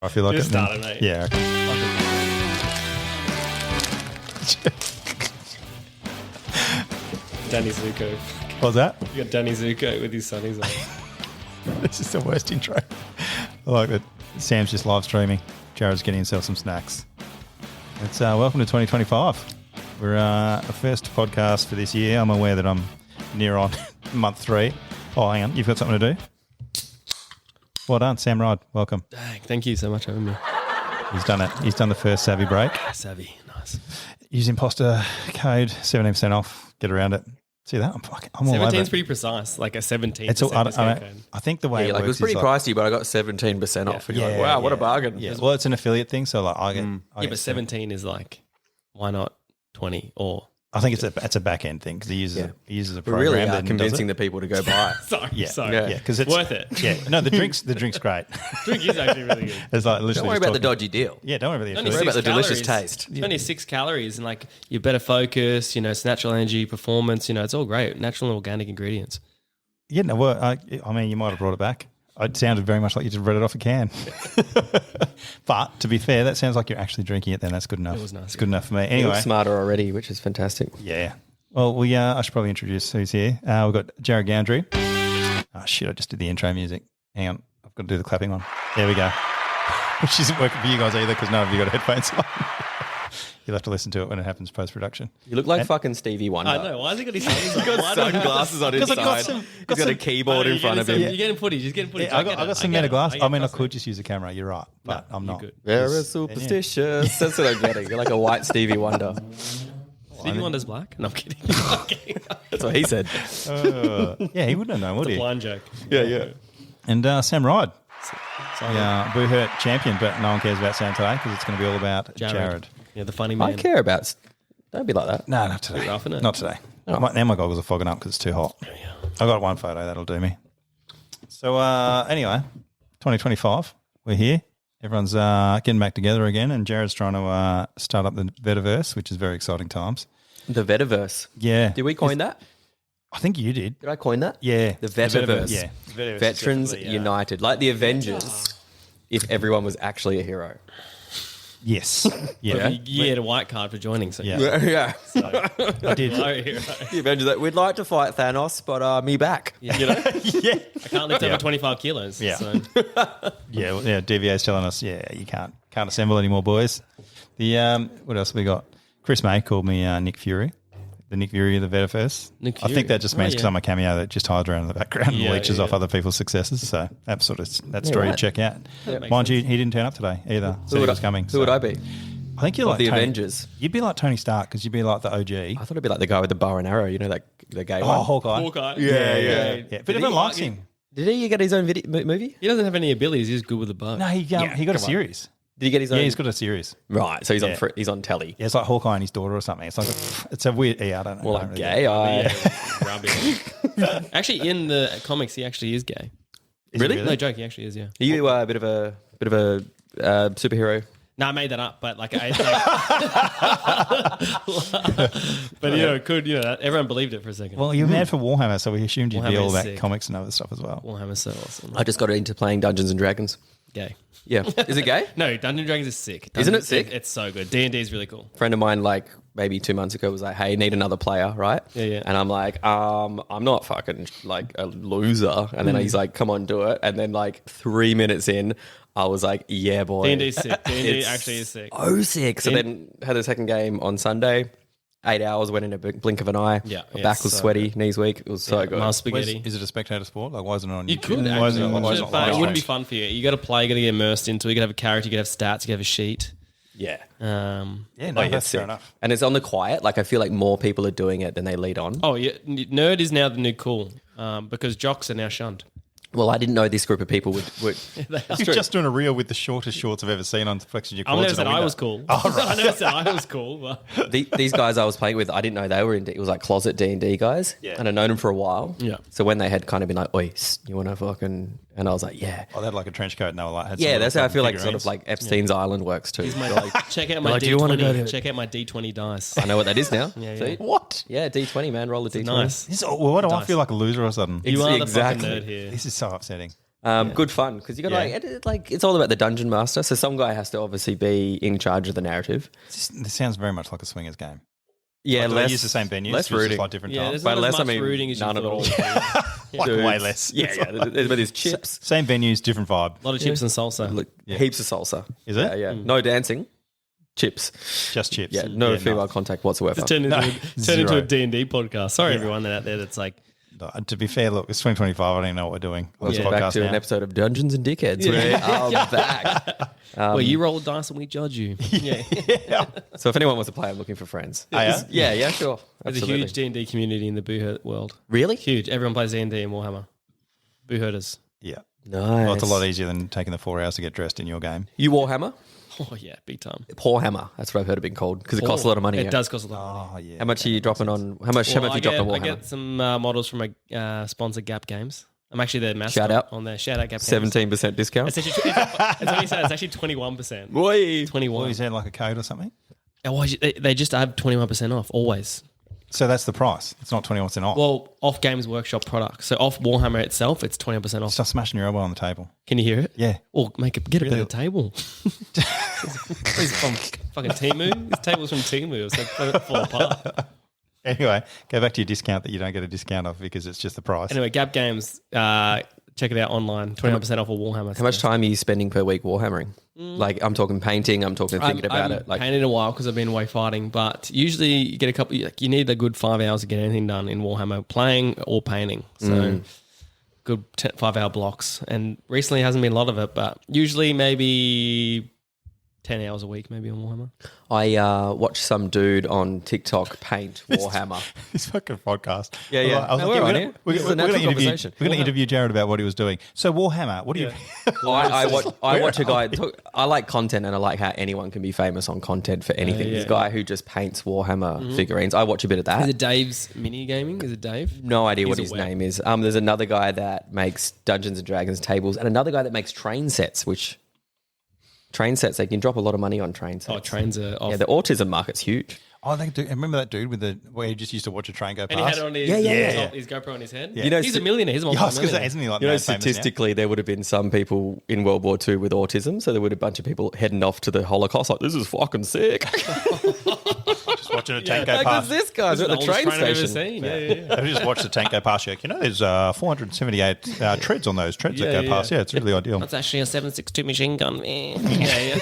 I feel like Just it. Then- started, mate. Yeah. Okay. Danny Zuko. What was that? You got Danny Zuko with his sunnies on. This is the worst intro. I like that Sam's just live streaming. Jarryd's getting himself some snacks. It's welcome to 2025. We're the first podcast for this year. I'm aware that I'm near on month 3. Oh, hang on. You've got something to do? Well done, Sam Ride. Welcome. Dang, thank you so much for having me. He's done it. He's done the first Savvy break. Savvy, nice. Use imposter code, 17% off. Get around it. See that? I'm all over 17's it. pretty precise, like a 17%. It's all, I think the way Yeah, it like it works was pretty is pricey, but I got 17% off. And you're like, Yeah, wow, what a yeah. bargain. Yeah. Well, it's an affiliate thing, so like I get. Yeah, but 17 is like, why not 20 or... I think it's a back end thing because he uses a We're program really that convincing does the people to go buy. Sorry, it. sorry. Yeah, because it's worth it. Yeah, no, the drink's great. Drink is actually really good. It's like literally Don't worry just about the talking- dodgy deal. Yeah, don't worry about the Only Worry affiliate. about the delicious calories. taste. It's only 6 calories and like you're better focused, it's natural energy, performance, it's all great. Natural and organic ingredients. Yeah, no, well, I mean, you might have brought it back. It sounded very much like you just read it off a can. But to be fair, that sounds like you're actually drinking it. Then that's good enough. It was nice, It's good enough for me. You Anyway, look smarter already, which is fantastic. yeah. Well, I should probably introduce who's here. We've got Jarryd Goundrey. Oh shit! I just did the intro music. Hang on, I've got to do the clapping one. There we go. Which isn't working for you guys either because none of you got headphones on. You'll have to listen to it when it happens post production. You look like fucking Stevie Wonder. I know. Why has he got his hands on? He's got sunglasses on his Because I got side. some- He's got a keyboard in front of You're him. getting footage. He's getting footage. Yeah, I got some meta glass. I mean, I could just. just use the camera. You're right, but I'm not. good. Very superstitious. That's what I'm getting. You're like a white Stevie Wonder. Stevie Wonder's black? No, I'm kidding. Okay. That's what he said. Yeah, he wouldn't have known, would he? Blind joke. Yeah. And Sam Ride, Sorry. Boo Hurt champion, but no one cares about Sam today because it's going to be all about Jarryd. Yeah, the funny I man. care about... Don't be like that. No, not today. Bit rough, innit? Not today. Now my goggles are fogging up because it's too hot. I got one photo that'll do me. So anyway, 2025, we're here. Everyone's getting back together again, and Jarryd's trying to start up the Vetaverse, which is very exciting times. The Vetaverse. Yeah, Did we coin that? I think you did. Did I coin that? Yeah, The Vetaverse. Yeah, Vetaverse Veterans specifically, United. Like the Avengers, if everyone was actually a hero. Yes. Yeah. You had a white card for joining. So Yeah. Yeah. I did. The Avengers, we'd like to fight Thanos, but me back. Yeah. yeah. I can't lift over 25 kilos. Yeah. So. Yeah, DVA's telling us, you can't assemble anymore, boys. The what else have we got? Chris May called me Nick Fury, the Nick Fury of the Vetaverse. Nick I think Fury. that just means because yeah. I'm a cameo that just hides around in the background and Yeah, leeches yeah, off yeah. other people's successes. So that story right. to check out. makes Mind you, he didn't turn up today either. Said he was coming. Who would I be? I think you're Of like the Tony, Avengers. You'd be like Tony Stark because you'd be like the OG. I thought it'd be like the guy with the bow and arrow. You know, the gay one. Hawkeye. Hawkeye. Yeah. But everyone likes him. Did he get his own movie? He doesn't have any abilities. He's good with a bow. No, he got a come on. series. Did he get his own? Yeah, he's got a series. Right, so he's Yeah. he's on telly. Yeah, it's like Hawkeye and his daughter or something. It's like it's a weird. Yeah, I don't know. More I don't like really gay. get Rubbish. Actually, in the comics, he actually is gay. Is he Really? No joke, he actually is. Yeah. Are you a bit of a superhero? No, I made that up, but like, but it could everyone believed it for a second. Well, you're mad for Warhammer, so we assumed you'd be Warhammer all is about sick. comics and other stuff as well. Warhammer's so awesome. I just got into playing Dungeons and Dragons. Gay. Yeah, is it gay? No, Dungeons and Dragons is sick. Isn't it sick? It's so good. D&D is really cool. A friend of mine, like maybe 2 months ago, was like, "Hey, need another player, right?" Yeah. And I'm like, I'm not fucking like a loser." And then he's like, "Come on, do it." And then like 3 minutes in, I was like, "Yeah, boy, D&D is sick. D&D It's actually is sick. Oh, sick!" So then had the second game on Sunday. 8 hours went in a blink of an eye. Yeah, my back was so sweaty, knees weak. It was so good. Miles spaghetti. Is it a spectator sport? Like, why isn't it on You YouTube? could Why isn't actually it- why is it watch it, not but live it wouldn't be streamed? fun for you. You got to play, you got to get immersed into it. You got to have a character, you got to have stats, you got to have a sheet. Yeah. Yeah, no, Oh, yeah, that's sick. fair enough. And it's on the quiet. Like I feel like more people are doing it than they lead on. Oh, yeah. Nerd is now the new cool because jocks are now shunned. Well, I didn't know this group of people would. You're just doing a reel with the shortest shorts I've ever seen on flexing your I quads. never said I was cool. I never said I was cool. But These guys I was playing with, I didn't know they were into. It was like closet D&D guys, Yeah. and I'd known them for a while. Yeah. So when they had kind of been like, "Oi, you want to fucking," and I was like, "Yeah, Oh, they had like a trench coat and they were like, had yeah." some That's how I fucking feel like figurines. sort of like Epstein's Island works too. check out my like, do you wanna go D20. to- Check out my D20 dice. I know what that is now. Yeah, See? yeah. What? Yeah, D20, man. Roll the D20. Nice. This, why do I Nice. feel like a loser or something? You are Exactly. the fucking nerd here. This is so upsetting. Good fun because you got it's all about the dungeon master. So some guy has to obviously be in charge of the narrative. This sounds very much like a swingers game. Yeah, Like, do they use the same venues, less just rooting. like different Yeah, times. there's not By as less, I much mean rooting as you none at thought. all. Like Dudes. way less. Yeah. There's chips. Same venues, different vibe. A lot of chips and salsa. Look, heaps of salsa. Is it? Yeah. No dancing. Chips. Just chips. Yeah, no female contact whatsoever. Turn into zero. a D&D podcast. Sorry, everyone out there that's like, No, to be fair, look, it's 2025. I don't even know what we're doing. On this Back podcast to now. an episode of Dungeons and Dickheads. We are back. well, you roll dice and we judge you. Yeah. So if anyone wants to play, I'm looking for friends. yeah? Yeah, sure. There's Absolutely. a huge D&D community in the Boo world. Really? Huge. Everyone plays D&D in Warhammer. Boo herders. Yeah. Nice. Well, it's a lot easier than taking the 4 hours to get dressed in your game. You Warhammer? Oh, yeah, big time. Poor hammer. That's what I've heard it being called because it costs a lot of money. It does cost a lot of money. Oh, yeah. How much are you dropping on? How much Well, have you dropped on I Warhammer? get some models from a sponsor, Gap Games. I'm actually their mascot Shout out. on there. Shout out Gap Games. 17% discount. It's actually, it's actually 21%. Boy. 21. Well, is there like a code or something? Oh, they just have 21% off, always. So that's the price. It's not 21% off. Well, off Games Workshop products. So off Warhammer itself, it's 20% off. Stop smashing your elbow on the table. Can you hear it? Yeah. Or get a better table. It's from fucking Temu. This table's from Temu. It's like fall apart. Anyway, go back to your discount that you don't get a discount off because it's just the price. Anyway, Gap Games, check it out online. 21% off of Warhammer. How much time are you spending per week Warhammering? Like, I'm talking painting. I'm talking thinking about it. Like, painted a while because I've been away fighting, but usually you get a couple. Like, you need a good 5 hours to get anything done in Warhammer, playing or painting. So good 5-hour blocks. And recently hasn't been a lot of it, but usually maybe 10 hours a week, maybe on Warhammer. I watched some dude on TikTok paint Warhammer. This fucking podcast. Yeah, yeah. I was No, like, we're on we're here. going This is a natural conversation. to interview Jarryd about what he was doing. So Warhammer, what do you... I watch a guy. I like content, and I like how anyone can be famous on content for anything. This guy who just paints Warhammer figurines. I watch a bit of that. Is it Dave's mini gaming? Is it Dave? No idea what He's his a web. name is. There's another guy that makes Dungeons and Dragons tables, and another guy that makes train sets. Which train sets, they can drop a lot of money on train sets. Oh, trains are off. Yeah, the autism market's huge. Oh, they do. Remember that dude with the where he just used to watch a train go And he had past? it on his, his GoPro on his head. Yeah. You know, He's a millionaire. He's a Yeah, I was going to say, multi-millionaire. isn't he like You know, mad famous now? statistically, there would have been some people in World War II with autism, so there would have been a bunch of people heading off to the Holocaust like, this is fucking sick. Just watching a tank go Like, past. this guy's at the oldest train train I've ever station. seen. Yeah. They just watch the tank go past you. You know, there's 478 treads on those treads that Yeah, go past. Yeah, it's really ideal. That's actually a 7.62 machine gun. yeah.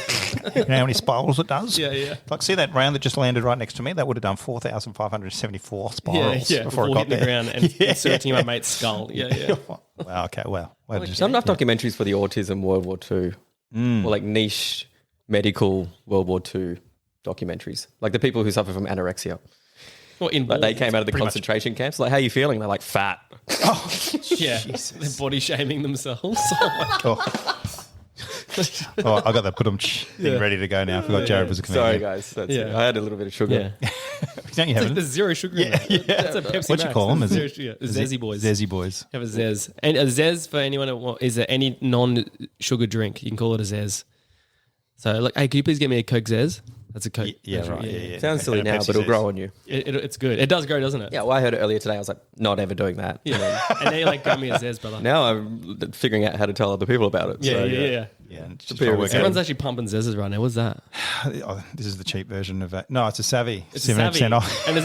You know how many spirals it does? Yeah. Like, see that round that just landed right next to me? That would have done 4,574 spirals before it got hitting the there. ground and inserting my mate's skull. Yeah. Wow, okay, well. There's not enough documentaries for the autism World War II or like niche medical World War II documentaries. Like the people who suffer from anorexia. Well, in Like they came out of the concentration camps. Like, how are you feeling? They're like, fat. yeah, they're body shaming themselves. Oh my God. Oh, I got that put thing ready to go now. I forgot Jarryd was a comedian. Sorry, guys. That's it. I had a little bit of sugar. Yeah, Don't you have there's zero sugar. in that. That's a Pepsi What you Max. call them? That's Is zero it sugar. Zezzy boys. Zezzy boys. Have a Zez. And a Zez for anyone is there any non-sugar drink? You can call it a Zez. So, like, hey, can you please get me a Coke Zez? That's a Coke. Yeah, right. Yeah. Sounds silly And a now, Pepsi but it'll Zest. grow on you. It's good. It does grow, doesn't it? Yeah, well, I heard it earlier today. I was like, not ever doing that. Yeah. And now you're like, grab me a Zez, brother. Now I'm figuring out how to tell other people about it. Yeah, So, yeah. Yeah, and it's just beer trying to was work out. Everyone's actually pumping Zez's right now. What's that? Oh, this is the cheap version of that. No, it's a Savvy. It's a 70% Savvy. off. And is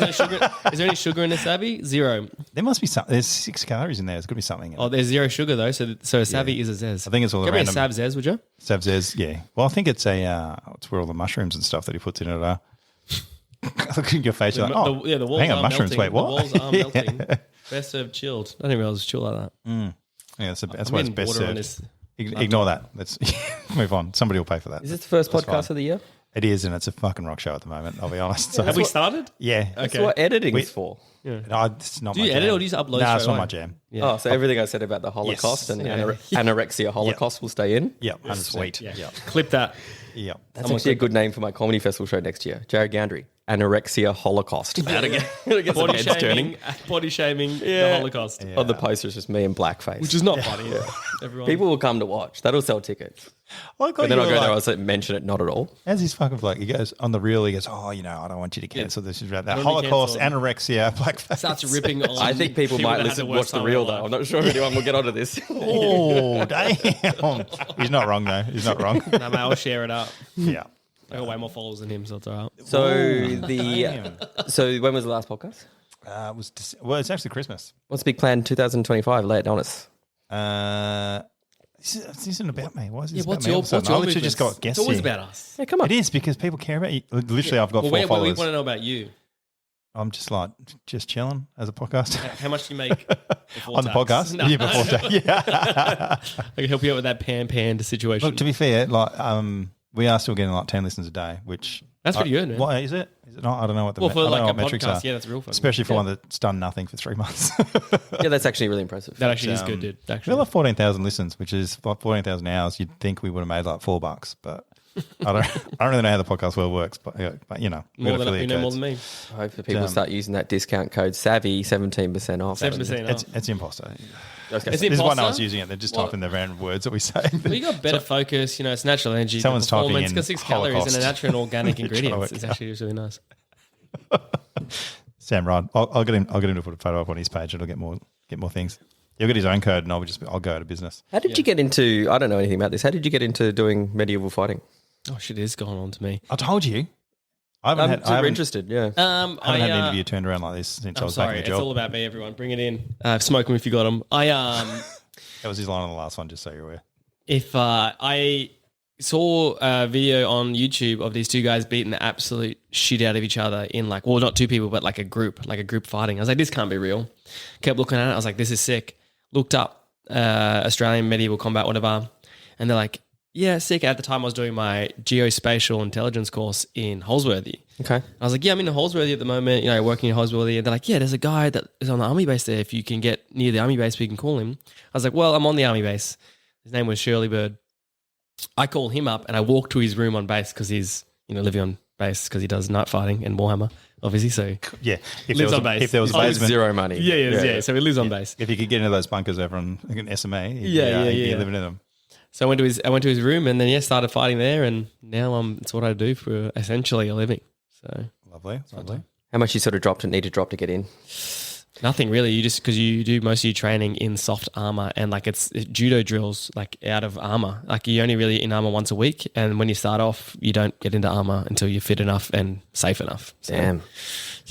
there any sugar in a Savvy? Zero. There must be some. There's 6 calories in there. There's got to be something. In Oh, it. there's zero sugar though. So a Savvy is a Zez. I think it's all Give me a random. Sav Zez, would you? Sav says, yeah. Well, I think it's it's where all the mushrooms and stuff that he puts in it are. Look at your face. You're like, oh, the walls hang on, are mushrooms. melting. Wait, what? The walls are melting. Best served chilled. I didn't realize it was chill like that. Yeah, that's I'm why it's getting best water on served. this. Ignore that. Let's move on. Somebody will pay for that. Is this the first That's podcast fine. of the year? It is, and it's a fucking rock show at the moment. I'll be honest. So, Have we started? yeah. That's what editing We- is for. No, it's not Do my you jam. edit or do you just upload Nah, straight it's not away? my jam. Yeah. Oh, so everything I said about the Holocaust and anorexia Holocaust will stay in? Yeah, 100%. Sweet. Yeah. Clip that. Yeah. That's actually a good name for my comedy festival show next year. Jarryd Goundrey, Anorexia Holocaust. That'll get some Body heads turning. shaming the Holocaust. On the poster, it's just me in blackface. Which is not funny. Everyone. People will come to watch. That'll sell tickets. Well, But then I'll go there, I'll mention it, not at all. as he's fucking like, he goes on the reel, he goes, I don't want you to cancel this. Is about that Don't be Holocaust, cancelled. anorexia, blackface. Starts ripping on. I think people might that had listen, the worst watch the time reel of their though. I'm life. not sure if anyone will get onto this. Oh, damn. He's not wrong, though. He's not wrong. No, mate, I'll share it up. Yeah. I got way more followers than him, so it's all right. So so when was the last podcast? It's actually Christmas. What's the big plan 2025? Lay it on us. This isn't about me. Why is this Yeah, about me? All of a sudden? I literally just got guests It's always here. about us. Yeah, come on. It is because people care about you. Literally, I've got 4 We followers. want to know about you. I'm just chilling as a podcast. How much do you make before On the tax? podcast? No. Yeah, before tax. Yeah. I can help you out with that pan situation. Look, to be fair, we are still getting 10 listens a day, which That's pretty good, man. Why is it? Is it not? I don't know what the Well, for I don't like know a what metrics podcast, are. yeah, that's real fucking Especially for good. one that's done nothing for 3 months. Yeah, that's actually really impressive. That actually is good, dude. We Actually, have 14,000 listens, which is like 14,000 hours. You'd think we would have made like $4, but I don't really know how the podcast world works. But you know, we more got than affiliate you know more codes. than me. I hope that people start using that discount code SAVVY, 17% off. 7%. It's imposter. Okay. Is This is one I imposter? was using it. They just Well- type in the random words that we say. Well, you got better focus. You know, it's natural energy. Someone's the performance. typing It's in got 6 calories Holocaust. and a natural and organic Trying to ingredients. work It's out. actually really nice. Sam Rod. I'll get him to put a photo up on his page. It'll get more things. He'll get his own code, and I'll go out of business. How did you get into, I don't know anything about this, how did you get into doing medieval fighting? Oh shit, it is going on to me. I told you. I I'm haven't super interested, yeah. I haven't had an interview turned around like this since I I'm was back in sorry, the it's job. all about me. Everyone, bring it in. Smoke them if you got them. That was his line on the last one, just so you're aware. If I saw a video on YouTube of these 2 guys beating the absolute shit out of each other in not 2 people, but like a group fighting. I was like, this can't be real. Kept looking at it. I was like, this is sick. Looked up Australian medieval combat, whatever. And they're like, yeah, sick. At the time, I was doing my geospatial intelligence course in Holsworthy. Okay. I was like, yeah, I'm in Holsworthy at the moment, working in Holsworthy. And they're like, yeah, there's a guy that is on the army base there. If you can get near the army base, we can call him. I was like, well, I'm on the army base. His name was Shirley Bird. I call him up and I walk to his room on base because he's, living on base because he does night fighting and Warhammer, obviously. So Yeah, Lives on base. if there was a With basement, zero money. yeah. So he lives on base. if you could get into those bunkers over on an SMA, he'd be living in them. So I went to his room and then started fighting there, and now it's what I do for essentially a living. So Lovely. How much you sort of need to drop to get in? nothing really. You just because you do most of your training in soft armor and it's judo drills out of armor. You only really in armor once a week, and when you start off, you don't get into armor until you're fit enough and safe enough. So Damn.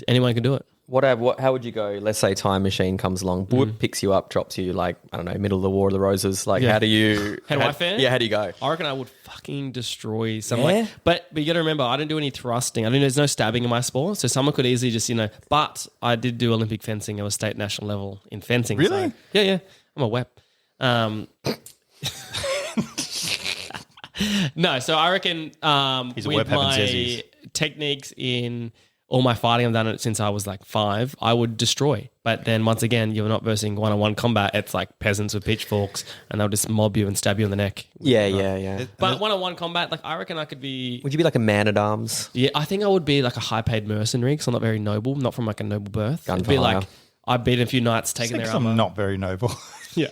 anyone can do it. How would you go? Let's say Time Machine comes along, picks you up, drops you middle of the War of the Roses. How do I fare? Yeah, how do you go? I reckon I would fucking destroy some. Yeah? But you got to remember, I don't do any thrusting. There's no stabbing in my sport, so someone could easily just But I did do Olympic fencing. I was state national level in fencing. Really? So, yeah. I'm a wep. No, so I reckon He's a with wep having my zezzies. techniques in all my fighting, I've done it since I was 5, I would destroy. But then once again, you're not versing one-on-one combat. It's peasants with pitchforks and they'll just mob you and stab you in the neck. Yeah. But one-on-one combat, I reckon I could be... Would you be like a man-at-arms? Yeah, I think I would be a high-paid mercenary because I'm not very noble, not from a noble birth. It'd be Gunfire. I've beaten a few knights, taken their armor. I'm not very noble. Yeah.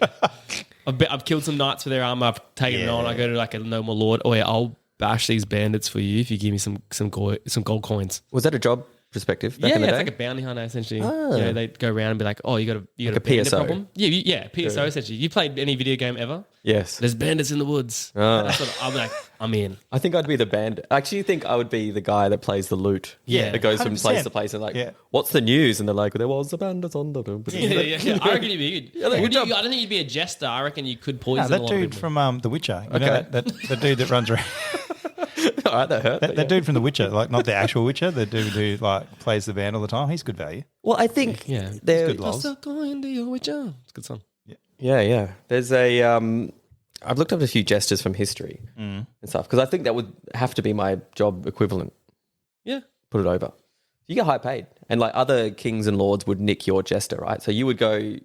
I've killed some knights for their armor. I've taken it on. I go to a noble lord. Oh yeah, I'll bash these bandits for you if you give me some gold coins. Was that a job perspective back in the it's day? like a bounty hunter essentially. Ah. They'd go around and be like, "Oh, you got a a bandit PSO. problem." Yeah, PSO essentially. You played any video game ever? Yes. There's bandits in the woods. Ah. That's what I'm like. I'm in. I think I'd be the band. I actually think I would be the guy that plays the lute. Yeah. That goes from 100%. place to place and Yeah. what's the news? And they're like, there was a bandit on the... Yeah. I reckon you'd be good. Yeah, good job. I don't think you'd be a jester. I reckon you could No, poison a that lot of dude people. from The Witcher. You know Okay. that dude that runs around. All right, that hurt. That dude from The Witcher, not the actual Witcher, the dude who plays the band all the time. He's good value. Well, I think Yeah. there... good lols. It's a good song. Yeah. There's a... I've looked up a few jesters from history and stuff because I think that would have to be my job equivalent. Yeah. Put it over. You get high paid. And other kings and lords would nick your jester, right? So you would go...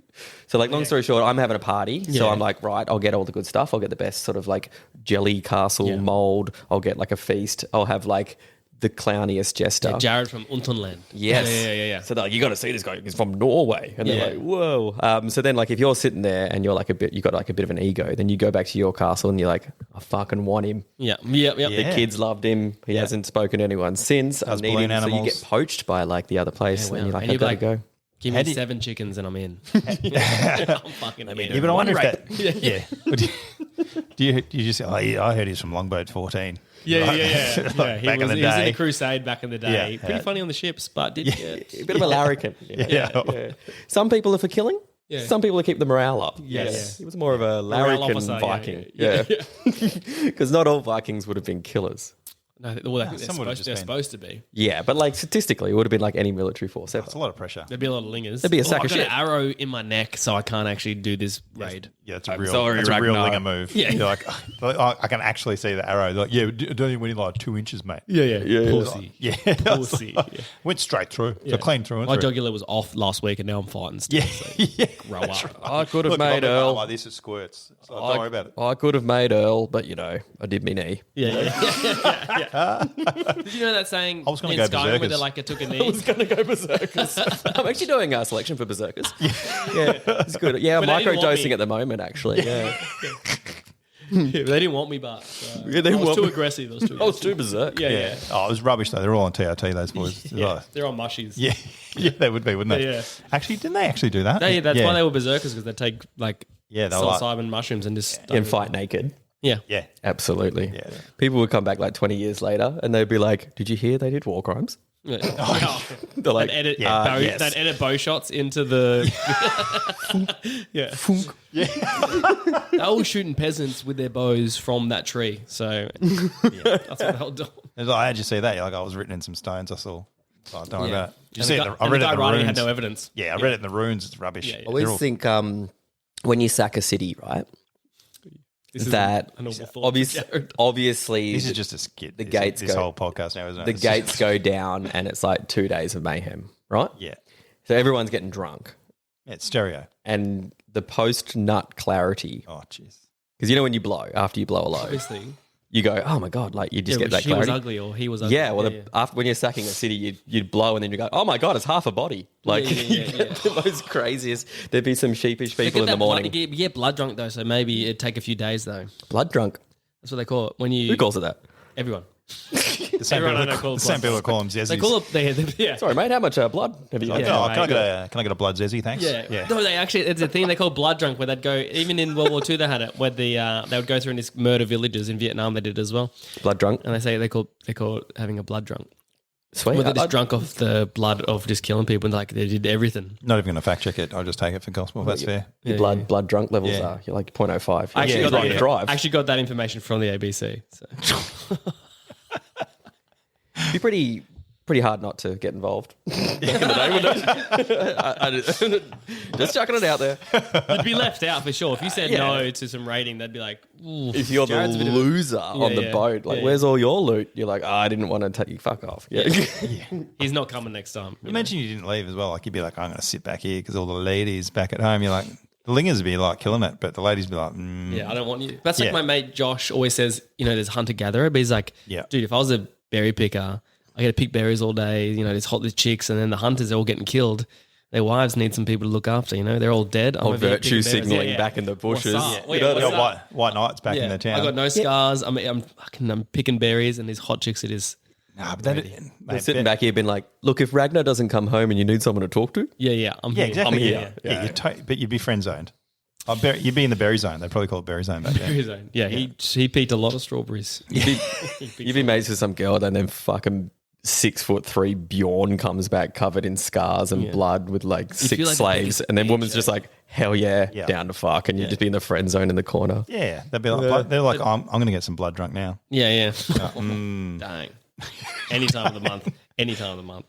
So long story short, I'm having a party. So Yeah. I'm like, right, I'll get all the good stuff. I'll get the best sort of jelly castle mold. I'll get a feast. I'll have the clowniest jester. Jarryd from Untonland. Yes. Yeah. So they're like, you got to see this guy. He's from Norway. And they're like, whoa. So then like if you're sitting there and you're like you got like a bit of an ego, then you go back to your castle and you're like, I fucking want him. Yeah. The kids loved him. He hasn't spoken to anyone since. I need him. So you get poached by like the other place and you're like, I gotta go. Give me 7 chickens and I'm in. I'm fucking in. Yeah, but I wonder if that. Yeah. Do you just say, I heard he's from Longboat 14. Yeah. Back in the He was in day. the Crusade back in the day. Yeah. Pretty funny on the ships, but did get... A bit of a larrikin. Yeah. Some people are for killing. Yeah. Some people to keep the morale up. Yes. He was more of a Morale larrikin officer, Viking. yeah. Because not all Vikings would have been killers. No, well, I think some would have just they're been- supposed to be. Yeah, but like statistically, it would have been like any military force ever. It's a lot of pressure. There'd be a lot of lingers. There'd be a sack I've of got shit. an arrow in my neck, so I can't actually do this raid. Yeah, it's I'm a real, sorry, it's a real Ragnar. linger move. Yeah. You're like, I can actually see the arrow. They're like, yeah, don't even win like 2 inches, mate. Yeah. Pussy. Yeah, Pussy. Yeah. went straight through. So clean through. My jugular was off last week, and now I'm fighting still. Yeah, Grow up. I could have Look, made if I'm Earl. like this, it squirts. So don't worry about it. I could have made Earl, but you know, I did me knee. Yeah. Did you know that saying I was gonna in go Skyrim where berserkers. they're like, I took a I knee? was going to go berserkers. I'm actually doing a selection for berserkers. Yeah, it's good. Yeah, But they didn't want microdosing me. at the moment, actually. Yeah, Yeah, they didn't want me, but Yeah, they I was want too me. aggressive. I was too I was aggressive. too berserk. Yeah. Oh, it was rubbish though. They're all on TRT. Those boys. They're on mushies. Yeah, they would be, wouldn't they? Yeah. Actually, didn't they actually do that? That's why they were berserkers, because they take like Yeah, they were like- psilocybin mushrooms and just And fight naked. Yeah. Yeah. Absolutely. Yeah. People would come back like 20 years later and they'd be like, did you hear they did war crimes? Yeah. They're like, They'd edit, yes. they'd edit bow shots into the yeah. They're all shooting peasants with their bows from that tree. So that's what they'll do. It's like, how'd you see that? You're like, I was written in some stones. I saw. Oh, don't worry Yeah. about it. You And see the it? guy- I and read the it guy in the writing runes. had no evidence. Yeah, I read it in the runes. It's rubbish. Yeah, yeah. I always think when you sack a city, right? This is That a noble thought. obviously This is just a skit. The this, gates This go- whole podcast now, isn't it? the It's gates just- go down and it's like 2 days of mayhem, right? Yeah. So everyone's getting drunk. Yeah, it's stereo. And the post-nut clarity, Oh, jeez. because you know when you blow, after you blow a load, Obviously. you go, oh my God, like you just get that She was clarity. ugly or he was ugly. Yeah, well, after when you're sacking a city, you'd blow and then you go, oh my God, it's half a body. Like, Yeah. you get the most craziest. There'd be some sheepish people in the morning. You get blood drunk though, so maybe it'd take a few days though. Blood drunk. That's what they call it. When you Who calls it that? everyone. The same Everyone I people, know call the same blood. people that call them zezzies. They call it yeah. Sorry, mate, how much blood have you got? Like, Yeah, oh, mate. can I get a blood zezzy? Thanks. Yeah. No, they actually, it's a thing they call blood drunk, where they'd go, even in World War II they had it, where they would go through and just murder villages. In Vietnam they did as well. Blood drunk. And they say they call it having a blood drunk. Sweet. Where they're just drunk off the blood of just killing people, and like they did everything. Not even going to fact check it. I'll just take it for gospel. That's fair. Your Yeah, blood drunk levels Yeah. are. You're like 0.05. I actually, You're got on that, drive. I actually got that information from the ABC. So. It'd be pretty hard not to get involved. Back in the day, wouldn't it? Just chucking it out there. You'd be left out for sure. If you said Yeah. no to some raiding, they'd be like, ooh, If you're Jarrod's a the bit of a- loser on the yeah. boat, like, Yeah, where's all your loot? You're like, I didn't want to take you. Fuck off. Yeah. He's not coming next time. you know? Imagine you didn't leave as well. Like you'd be like, I'm going to sit back here because all the ladies back at home. You're like, the lingers would be like killing it, but the ladies would be like, Yeah, I don't want you. That's like Yeah. my mate Josh always says, there's hunter-gatherer, but he's like, Yeah. dude, if I was a berry picker, I got to pick berries all day, there's hot chicks, and then the hunters are all getting killed. Their wives need some people to look after, they're all dead. I'm Or over here virtue picking berries. signalling back in the bushes. What's up? You Yeah, know, you what's got up? white knights back in Yeah, the town. I got no scars. I'm picking berries, and these hot chicks it is. Nah, but that, They're mate, sitting back here being like, look, if Ragnar doesn't come home and you need someone to talk to, Yeah, I'm Yeah, here. exactly. I'm Yeah, here. yeah. But you'd be friend zoned. You'd be in the berry zone. They probably call it berry zone back there. Berry zone. Yeah, he peaked a lot of strawberries. you'd be mates with some girl and then fucking 6'3" Bjorn comes back covered in scars and blood with like feel 6 like the slaves. biggest And then bitch, woman's just like, hell yeah, Yeah. down to fuck. And you'd just be in the friend zone in the corner. Yeah, they'd be like, they're like, I'm going to get some blood drunk now. Yeah. Dang. Any time of the month. Any time of the month.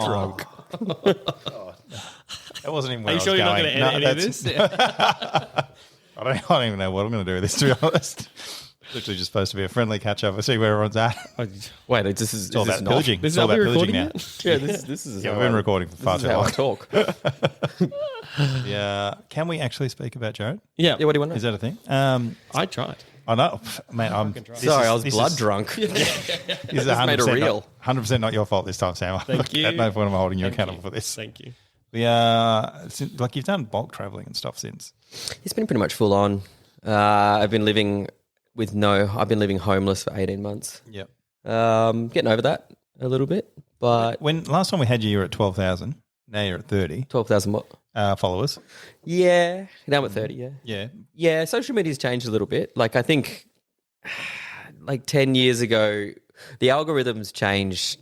Drunk. That wasn't even Are where you I was sure you're not going. going to edit any of that's- this? Yeah. I don't even know what I'm going to do with this, to be honest. Literally just supposed to be a friendly catch up. I see where everyone's at. Wait, this is It's all about not- pillaging. This It's is all how about we're pillaging recording now. it? Yeah, this is Yeah, how we've been I- recording for far this too is how I long. talk. Yeah. Can we actually speak about Jarryd? Yeah. Yeah, what do you want to Is know? that a thing? I tried. I know, man. Sorry, I was blood drunk. This is Just made it 100% real. 100% not your fault this time, Sam. Thank you. At no point am I holding you Thank accountable you. for this. Thank you. Like you've done bulk traveling and stuff since. It's been pretty much full on. I've been living homeless for 18 months. Yep. Getting over that a little bit, but When last time we had you were at 12,000. Now you're at 30 12,000 what? followers. Yeah, now I'm at 30. Yeah. Yeah. Yeah, social media's changed a little bit. Like I think like 10 years ago, the algorithms changed.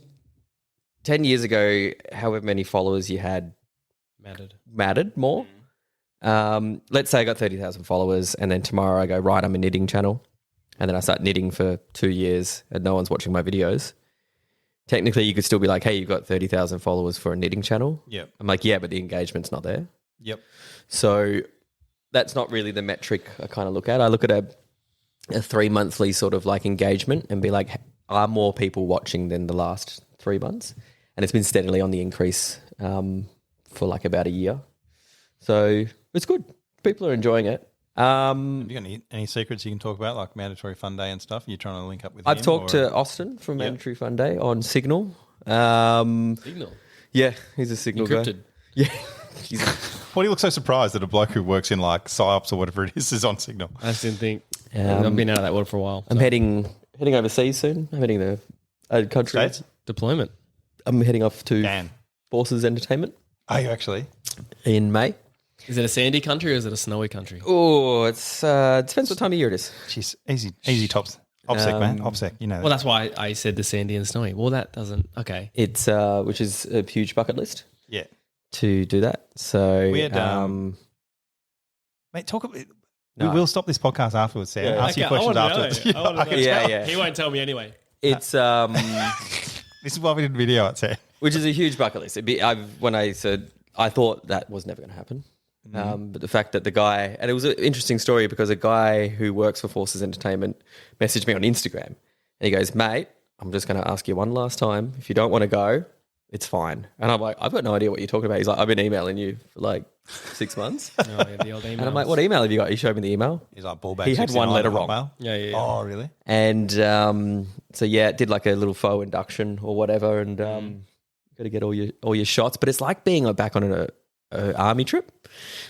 10 years ago, however many followers you had mattered more. Let's say I got 30,000 followers and then tomorrow I go, right, I'm a knitting channel. And then I start knitting for 2 years and no one's watching my videos. Technically, you could still be like, hey, you've got 30,000 followers for a knitting channel. Yep. I'm like, yeah, but the engagement's not there. Yep. So that's not really the metric I kind of look at. I look at a 3 monthly sort of like engagement and be like, are more people watching than the last 3 months? And it's been steadily on the increase for like about a year. So it's good. People are enjoying it. Have you got any secrets you can talk about, like mandatory fun day and stuff? You're trying to link up with I've him, talked or- to Austin from Mandatory Fun Day on Signal. Signal. Yeah, he's a Signal Encrypted. guy. Yeah. He's Why do you look so surprised that a bloke who works in like PsyOps or whatever it is on Signal? I just didn't think. I've been out of that world for a while. I'm heading overseas soon. I'm heading to a country. States? Deployment. I'm heading off to Dan. Forces Entertainment Are you actually? in May. Is it a sandy country or is it a snowy country? Oh, it's depends what time of year it is. Jeez, easy tops. OPSEC, man. OPSEC, you know that. Well, that's why I said the sandy and snowy. Well, that doesn't. Okay. It's which is a huge bucket list Yeah. to do that. So We had, Mate, talk about... No. We will stop this podcast afterwards, Sam. Yeah. Ask you Okay, I questions wanna know. afterwards. I wanna I know. can Yeah, tell. yeah. He won't tell me anyway. it's This is why we didn't video it, Sam. which is a huge bucket list. When I said I thought that was never going to happen. But the fact that the guy, and it was an interesting story because a guy who works for Forces Entertainment messaged me on Instagram and he goes, mate, I'm just going to ask you one last time. If you don't want to go, it's fine. And I'm like, I've got no idea what you're talking about. He's like, I've been emailing you for like 6 months. Oh, yeah, the old email. And I'm like, what email have you got? He showed me the email. He's like ballback. He had 69 one letter on wrong. Hotmail. Yeah. Oh, really? And so, yeah, did like a little faux induction or whatever and got to get all your shots. But it's like being back on an army trip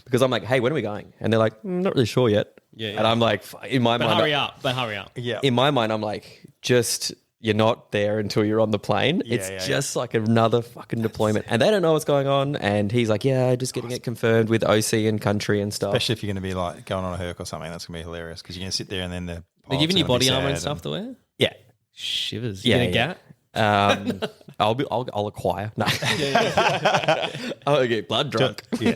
because I'm like, hey, when are we going? And they're like, not really sure yet. Yeah. And I'm like, in my But mind, hurry up. Yeah. in my mind, I'm like, just you're not there until you're on the plane. It's just like another fucking deployment. And they don't know what's going on. And he's like, yeah, just getting it confirmed with OC and country and stuff. Especially if you're going to be like going on a herc or something, that's going to be hilarious because you're going to sit there and then They're pilots giving are you gonna be body armor and sad stuff to wear? Yeah. Shivers. Yeah, You gonna yeah. get? I'll acquire. No. I'll get blood drunk. Yeah.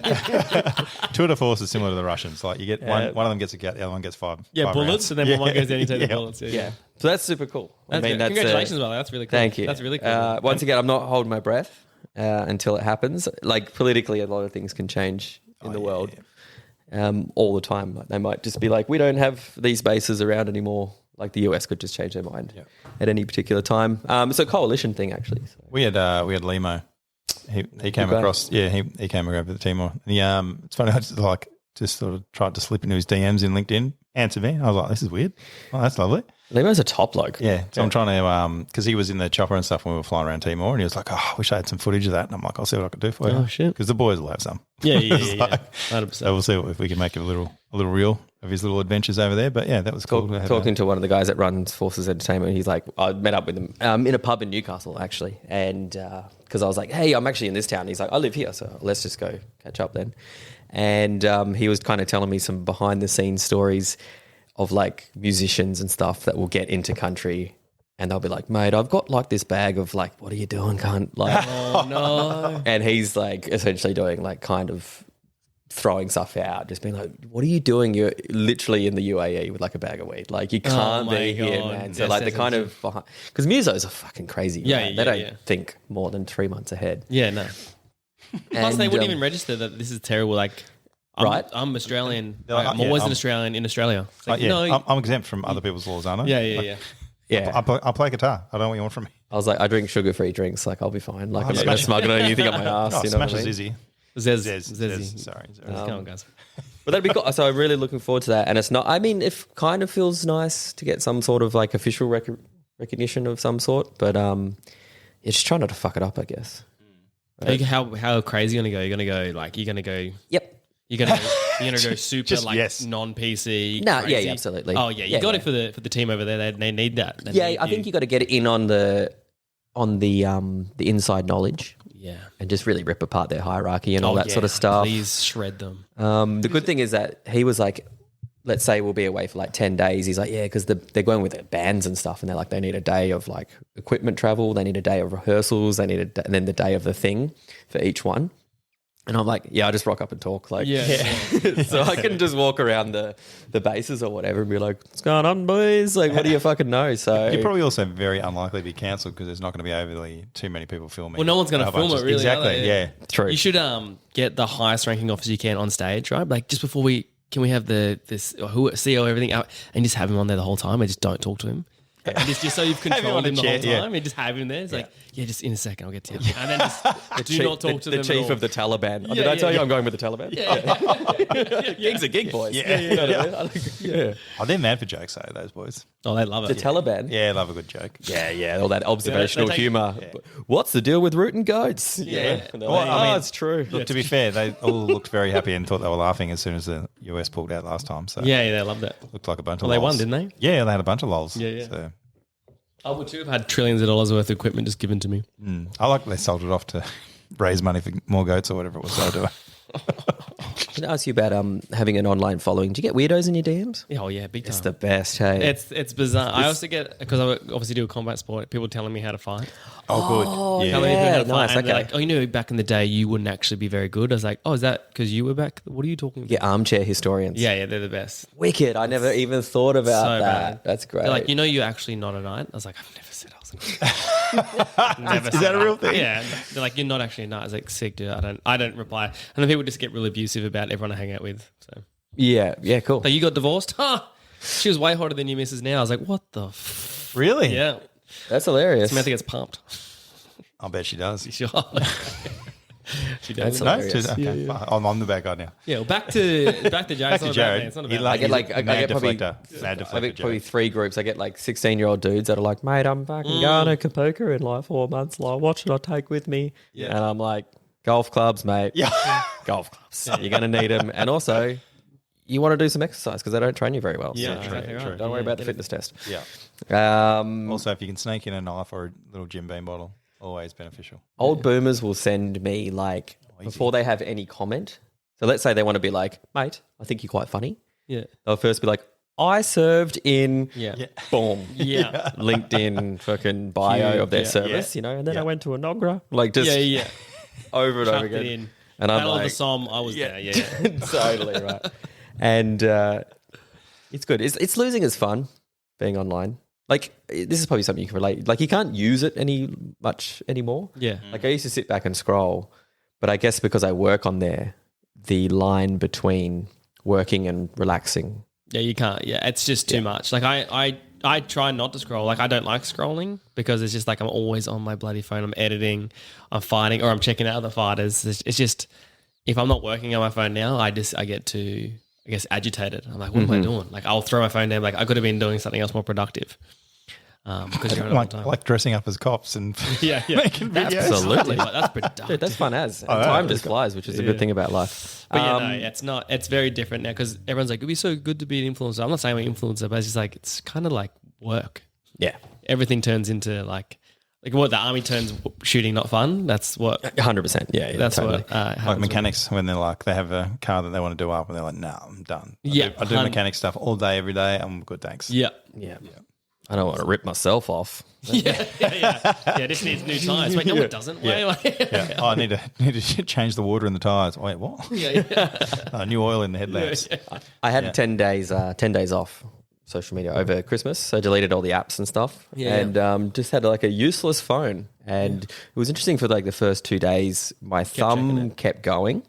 Tour de force is similar to the Russians. Like you get one of them gets a gut, the other one gets five. Yeah, five bullets, rounds. and then when one goes down, you take the Yeah. bullets. Yeah. So that's super cool. That's good. Congratulations, by the way. That's really cool. Thank you. That's really cool. Once again, I'm not holding my breath until it happens. Like politically, a lot of things can change in the world all the time. Like, they might just be like, we don't have these bases around anymore. Like the US could just change their mind at any particular time. It's a coalition thing, actually. So. We had Limo. He came across. Yeah, he came over to Timor. And he it's funny. I just sort of tried to slip into his DMs in LinkedIn. Answered me. I was like, this is weird. Oh, that's lovely. Limo's a top bloke. Yeah. So I'm trying to because he was in the chopper and stuff when we were flying around Timor, and he was like, oh, I wish I had some footage of that. And I'm like, I'll see what I can do for you. Oh, shit. Because the boys will have some. Yeah. Like, 100%. So we'll see if we can make it a little reel of his little adventures over there. But yeah, that was cool. to have Talking to one of the guys that runs Forces Entertainment, he's like, I met up with him in a pub in Newcastle, actually. And because I was like, hey, I'm actually in this town. He's like, I live here, so let's just go catch up then. And he was kind of telling me some behind the scenes stories of like musicians and stuff that will get into country and they'll be like, mate, I've got like this bag of like, what are you doing, cunt? Like, Oh, no. and he's like essentially doing like kind of throwing stuff out, just being like, what are you doing? You're literally in the UAE with like a bag of weed. Like you can't my be here, God. man. So Yes, like the yes, kind yes. of behind, because musos are fucking crazy. Yeah, man. yeah, They don't yeah. think more than 3 months ahead. Yeah, no. Plus, they wouldn't even register that this is terrible. Like, Right. I'm Australian. They're like, I'm always an I'm- Australian in Australia. It's like, yeah, no, I'm exempt from other people's laws, aren't I? yeah. Yeah. I play guitar. I don't know what you want from me. I was like, I drink sugar-free drinks. Like, I'll be fine. Like, I'm not smash going to it. smuggle anything up my ass. Oh, you know smash what I a mean? Zizzy. Zez. Sorry. Come on, guys. But that'd be cool. So I'm really looking forward to that. And it's not, I mean, it kind of feels nice to get some sort of like official recognition of some sort, but you're just trying not to fuck it up, I guess. How crazy are you going to go? Like, you're going to go... Yep. You're gonna go super non-PC. No, crazy. yeah, absolutely. Oh yeah, you got it for the team over there. They need that. I think you got to get it in on the inside knowledge. Yeah, and just really rip apart their hierarchy and all that sort of stuff. Please shred them. The good thing is that he was like, let's say we'll be away for like 10 days. He's like, yeah, because they're going with their bands and stuff, and they're like, they need a day of like equipment travel, they need a day of rehearsals, they need and then the day of the thing for each one. And I'm like, yeah, I just rock up and talk. Like, so I can just walk around the bases or whatever and be like, what's going on, boys? Like, what do you fucking know? So you're probably also very unlikely to be cancelled because there's not going to be overly too many people filming. Well, no one's going to film it, really. Exactly, yeah. True. You should get the highest ranking officer you can on stage, right? Like, just before can we have this CEO everything out and just have him on there the whole time and just don't talk to him? And just so you've controlled him the whole time and just have him there. It's like, just in a second, I'll get to you. And then just not talk to them. The chief of the Taliban. Did I tell you I'm going with the Taliban? Yeah. Gig's a gig, boys. Yeah. Oh, they're mad for jokes, though, those boys. Oh, they love it. The Taliban? Yeah, love a good joke. Yeah. All that observational humour. What's the deal with rooting goats? Yeah. Like, it's true. Look, to be fair, they all looked very happy and thought they were laughing as soon as the US pulled out last time. So yeah, they loved it. Looked like a bunch of lols. lols. They won, didn't they? Yeah, they had a bunch of lols. Yeah. So. I would too have had trillions of dollars worth of equipment just given to me. I like they sold it off to raise money for more goats or whatever it was they were doing. Can I ask you about having an online following? Do you get weirdos in your DMs? Oh yeah, big time. It's the best, hey? It's bizarre. I also get, because I obviously do a combat sport, people telling me how to fight. Oh, good. Yeah. Telling me how to nice. fight. And they're Okay. like, back in the day you wouldn't actually be very good. I was like, is that because you were back? What are you talking about? Yeah, armchair historians. Yeah, they're the best. Wicked. I never even thought about So that. bad. That's great. They're like, you're actually not a knight. I was like, I've never said I was a knight. Is that a real thing? Yeah. They're like, you're not actually a knight. I was like, sick, dude. I don't reply. And then people just get really abusive about everyone I hang out with. So yeah, cool. like, you got divorced? Huh? She was way hotter than your missus now. I was like, what the Really? Yeah. That's hilarious. Samantha gets pumped. I'll bet she does. Sure. She does. That's No? hilarious. Okay. Fine. I'm the bad guy now. Yeah, well, back to Jared. Back to Jared. Jared. It's not He about I get like I mad get probably deflector. Mad deflector, I get probably Jared. 3 groups. I get like 16-year-old dudes that are like, mate, I'm fucking going to Kapoka in like 4 months. Like, what should I take with me? Yeah. And I'm like, golf clubs, mate. Yeah. Golf clubs. You're going to need them. And also, you want to do some exercise because they don't train you very well. Yeah, So exactly right. don't worry about the fitness test. Yeah. Also, if you can sneak in a knife or a little Jim Beam bottle, always beneficial. Old boomers will send me like before they have any comment. So let's say they want to be like, mate, I think you're quite funny. Yeah. They'll first be like, I served in boom. Yeah. LinkedIn fucking bio of their service, and then I went to Inogra. Like just over and over Chucked it again. in. And I'm Battle of like, the Somme, I was there. Yeah. totally right. And it's good. It's losing its fun being online. Like, this is probably something you can relate. Like, you can't use it much anymore. Yeah. Like, I used to sit back and scroll, but I guess because I work on there, the line between working and relaxing. Yeah, you can't. Yeah, it's just too much. Like, I try not to scroll. Like, I don't like scrolling because it's just like I'm always on my bloody phone. I'm editing, I'm fighting, or I'm checking out the fighters. It's just, if I'm not working on my phone now, I get too, I guess, agitated. I'm like, what am I doing? Like, I'll throw my phone down. Like, I could have been doing something else more productive. Because you're on all the time. Like dressing up as cops and making videos. Absolutely. Like, that's productive. Dude, that's fun as. And time just flies, which is a good thing about life. But it's not. It's very different now because everyone's like, it'd be so good to be an influencer. I'm not saying I'm an influencer, but it's just like, it's kind of like work. Yeah. Everything turns into like what the army turns shooting not fun. That's what 100%. Yeah, that's totally. what Like happens. mechanics when they're like, they have a car that they want to do up and they're like, no, I'm done. I do 100%. mechanic stuff all day, every day. I'm good, thanks. Yeah. I don't want to rip myself off. Yeah. This needs new tires. Wait, no, it doesn't. Yeah. Oh, I need to change the water in the tires. Wait, what? New oil in the headlamps. I had 10 days off social media over Christmas. So I deleted all the apps and stuff and just had like a useless phone. And it was interesting for like the first 2 days, my thumb kept going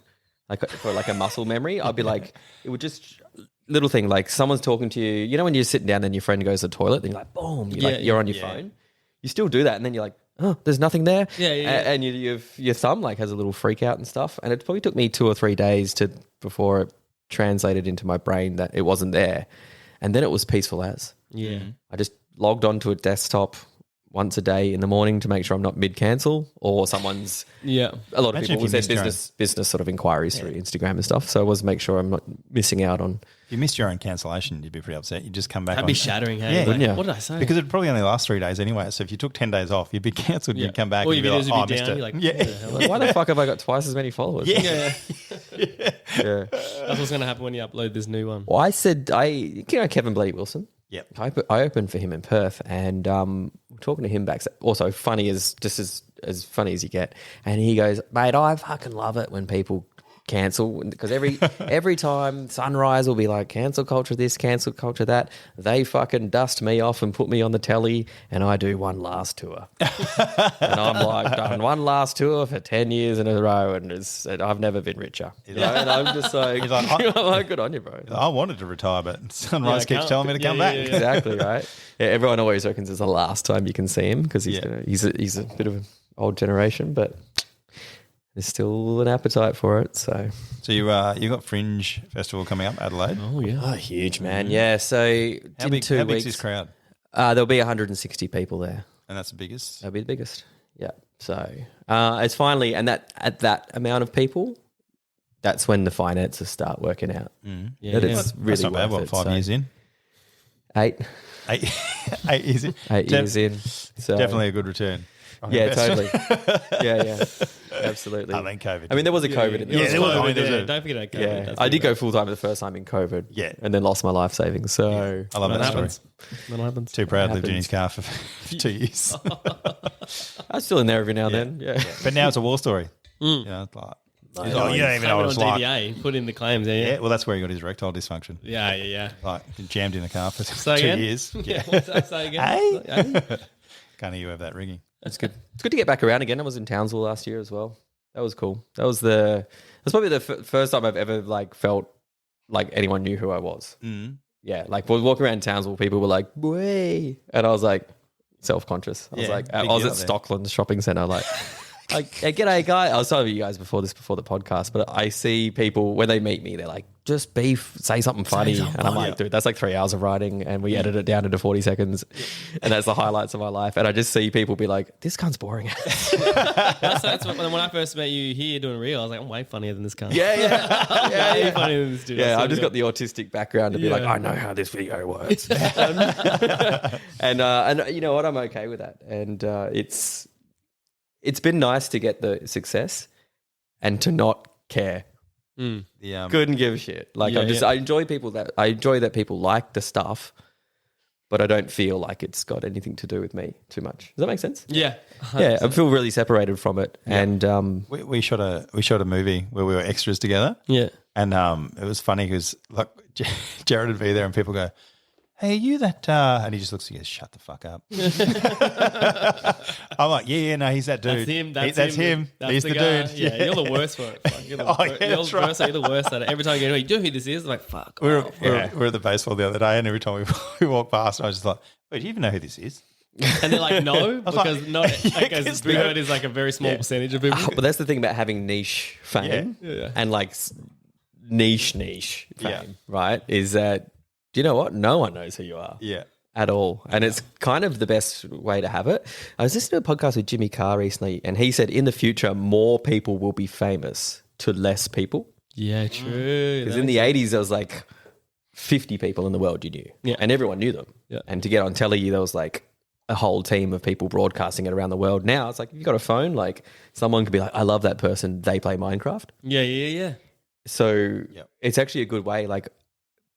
like for like a muscle memory. I'd be like, it would just... Little thing, like someone's talking to you, you know, when you're sitting down and your friend goes to the toilet, then you're like, boom, you're on your phone. You still do that, and then you're like, oh, there's nothing there. And your thumb like has a little freak out and stuff. And it probably took me 2 or 3 days before it translated into my brain that it wasn't there. And then it was peaceful as. Yeah. I just logged onto a desktop once a day in the morning to make sure I'm not mid-cancel or someone's... Yeah. A lot of Imagine people if will you send missed business sort of inquiries through Instagram and stuff. So I was make sure I'm not missing out on... If you missed your own cancellation, you'd be pretty upset. You'd just come back That'd on. be shattering, hey? Yeah. Like, Wouldn't ya? what did I say? Because it'd probably only last 3 days anyway. So if you took 10 days off, you'd be cancelled. Yeah. You'd come back All and your you'd be like, videos would be I down. missed You're it. like, what the hell? Like, why the fuck have I got twice as many followers? Yeah. Yeah. That's what's going to happen when you upload this new one. Well, I said, Kevin Bloody Wilson? Yep. I opened for him in Perth, and we're talking to him back. Also, funny as just as funny as you get. And he goes, "Mate, I fucking love it when people cancel because every time Sunrise will be like cancel culture this, cancel culture that. They fucking dust me off and put me on the telly, and I do one last tour. And I'm like, done one last tour for 10 years in a row, and I've never been richer. You know? And I'm just like, I'm like, good on you, bro. I wanted to retire, but Sunrise keeps can't. telling me to come back. Yeah. Exactly right. Yeah, everyone always reckons it's the last time you can see him because he's a bit of an old generation, but there's still an appetite for it. So you got Fringe Festival coming up, Adelaide. Oh, yeah. oh, huge man, yeah. So How in big, 2 how weeks, big's this crowd? there'll be 160 people there. And that's the biggest. That'll be the biggest. Yeah. So it's finally, and that at that amount of people, that's when the finances start working out. Yeah, That yeah. it's That's really not bad. worth What, it. 5 So years in? 8 Years in? 8 years in. So Definitely a good return. on yeah, investment. totally. yeah, absolutely. I mean, COVID. I mean, there was a COVID in Yeah, there. there was. I mean, there's a- Don't forget COVID. Yeah, That's I did pretty go full time the first time in COVID. Yeah. and then lost my life savings. So I love bad. that story. That happens. Too proud, That lived in his car happens. for 2 years. I'm still in there every now and then. Yeah, But now it's a war story. You know, it's like, you don't even know what it's on like. DVA, put in the claims. Yeah, well, that's where he got his erectile dysfunction. Yeah. Like, jammed in the car for Say 2 again? years. Yeah. What's that say again? Hey? Can't you have that rigging? that's good. It's good to get back around again. I was in Townsville last year as well. That was cool. That's probably the first time I've ever like felt like anyone knew who I was. Yeah, like we walking around Townsville, people were like, "Way," and I was like self-conscious. I was Yeah, like, big I was deal at there. Stockland's shopping centre, like, hey, g'day, guy. I was telling you guys before the podcast, but I see people when they meet me, they're like, just say something funny, and I'm like, dude, that's like 3 hours of writing, and we edit it down into 40 seconds, and that's the highlights of my life. And I just see people be like, this cunt's boring. That's when I first met you here doing Real, I was like, I'm way funnier than this guy. yeah. Way funnier than this dude. Yeah, I've just got the autistic background to be like, I know how this video works. and you know what? I'm okay with that. And it's been nice to get the success and to not care. The, Couldn't give a shit. Like I enjoy that people like the stuff, but I don't feel like it's got anything to do with me too much. Does that make sense? Yeah. Yeah, I feel really separated from it. And we shot a movie where we were extras together. Yeah. And it was funny because like Jarryd would be there and people go, "Hey, are you that?" And he just looks and goes, "Shut the fuck up." I'm like, yeah, no, he's that dude. That's him. That's him. That's He's the guy. dude. Yeah, you're the worst for it. Fuck, you're the, Oh, yeah, that's right. You're the worst at it. Every time you go, you know who this is? I'm like, fuck. We off. were at the baseball the other day, and every time we walked past, I was just like, "Wait, do you even know who this is?" And they're like, no, was like, because no, yeah, because 'cause we no- heard is like a very small percentage of people. but that's the thing about having niche fame Yeah. and like niche fame, Yeah. right? Is that, do you know what? No one knows who you are. Yeah. At all. And it's kind of the best way to have it. I was listening to a podcast with Jimmy Carr recently, and he said in the future, more people will be famous to less people. Yeah, true. Because in the 80s, there was like 50 people in the world you knew. Yeah. And everyone knew them. Yeah. And to get on telly, there was like a whole team of people broadcasting it around the world. Now it's like, if you've got a phone, like someone could be like, I love that person. They play Minecraft. Yeah. So it's actually a good way. Like,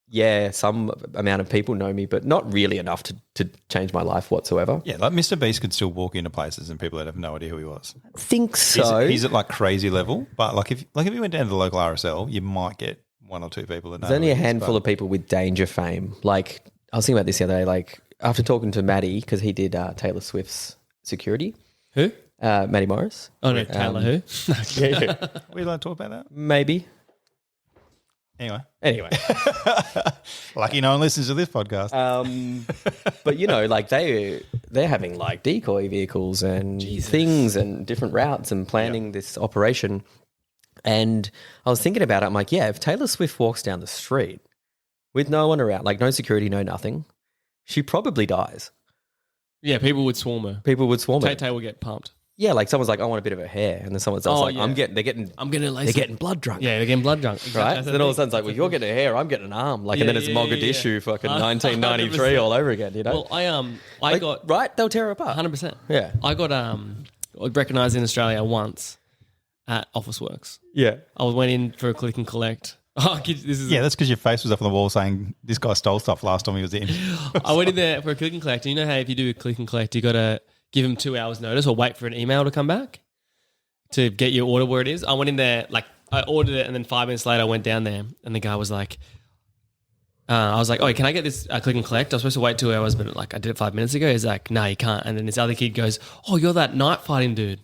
yeah, some amount of people know me, but not really enough to change my life whatsoever. Yeah, like Mr. Beast could still walk into places and people would have no idea who he was. I think so. He's at like crazy level, but like if you went down to the local RSL, you might get one or two people that know. There's only who a he is, handful but- of people with danger fame. Like, I was thinking about this the other day, like after talking to Maddie, because he did Taylor Swift's security. Who? Maddie Morris. Oh, no, Taylor who? Yeah. We allowed to talk about that? Maybe. Anyway, lucky no one listens to this podcast. But you know, like they're having like decoy vehicles and things and different routes and planning this operation. And I was thinking about it. I'm like, yeah, if Taylor Swift walks down the street with no one around, like no security, no nothing, she probably dies. Yeah, people would swarm her. People would swarm her. Tay-Tay will get pumped. Yeah, like someone's like, I want a bit of her hair. And then someone's like, yeah. they're getting blood drunk. Yeah, they're getting blood drunk. Exactly. Right? That's So the then all of a thing. sudden it's like, well, you're getting a hair, I'm getting an arm. Like, Yeah, and then it's yeah, Mogadishu, fucking 1993 100%. all over again, you know? Well, I Like, got right? They'll tear her apart. 100%. Yeah. I got recognised in Australia once at Officeworks. Yeah. I went in for a click and collect. Oh, this is Yeah, that's because your face was up on the wall saying this guy stole stuff last time he was in. I went in there for a click and collect. And you know how if you do a click and collect, you got to give them 2 hours notice or wait for an email to come back to get your order where it is. I went in there, like I ordered it, and then 5 minutes later I went down there and the guy was like, I was like, oh, can I get this click and collect? I was supposed to wait 2 hours, but like I did it 5 minutes ago. He's like, no, you can't. And then this other kid goes, oh, you're that night fighting dude.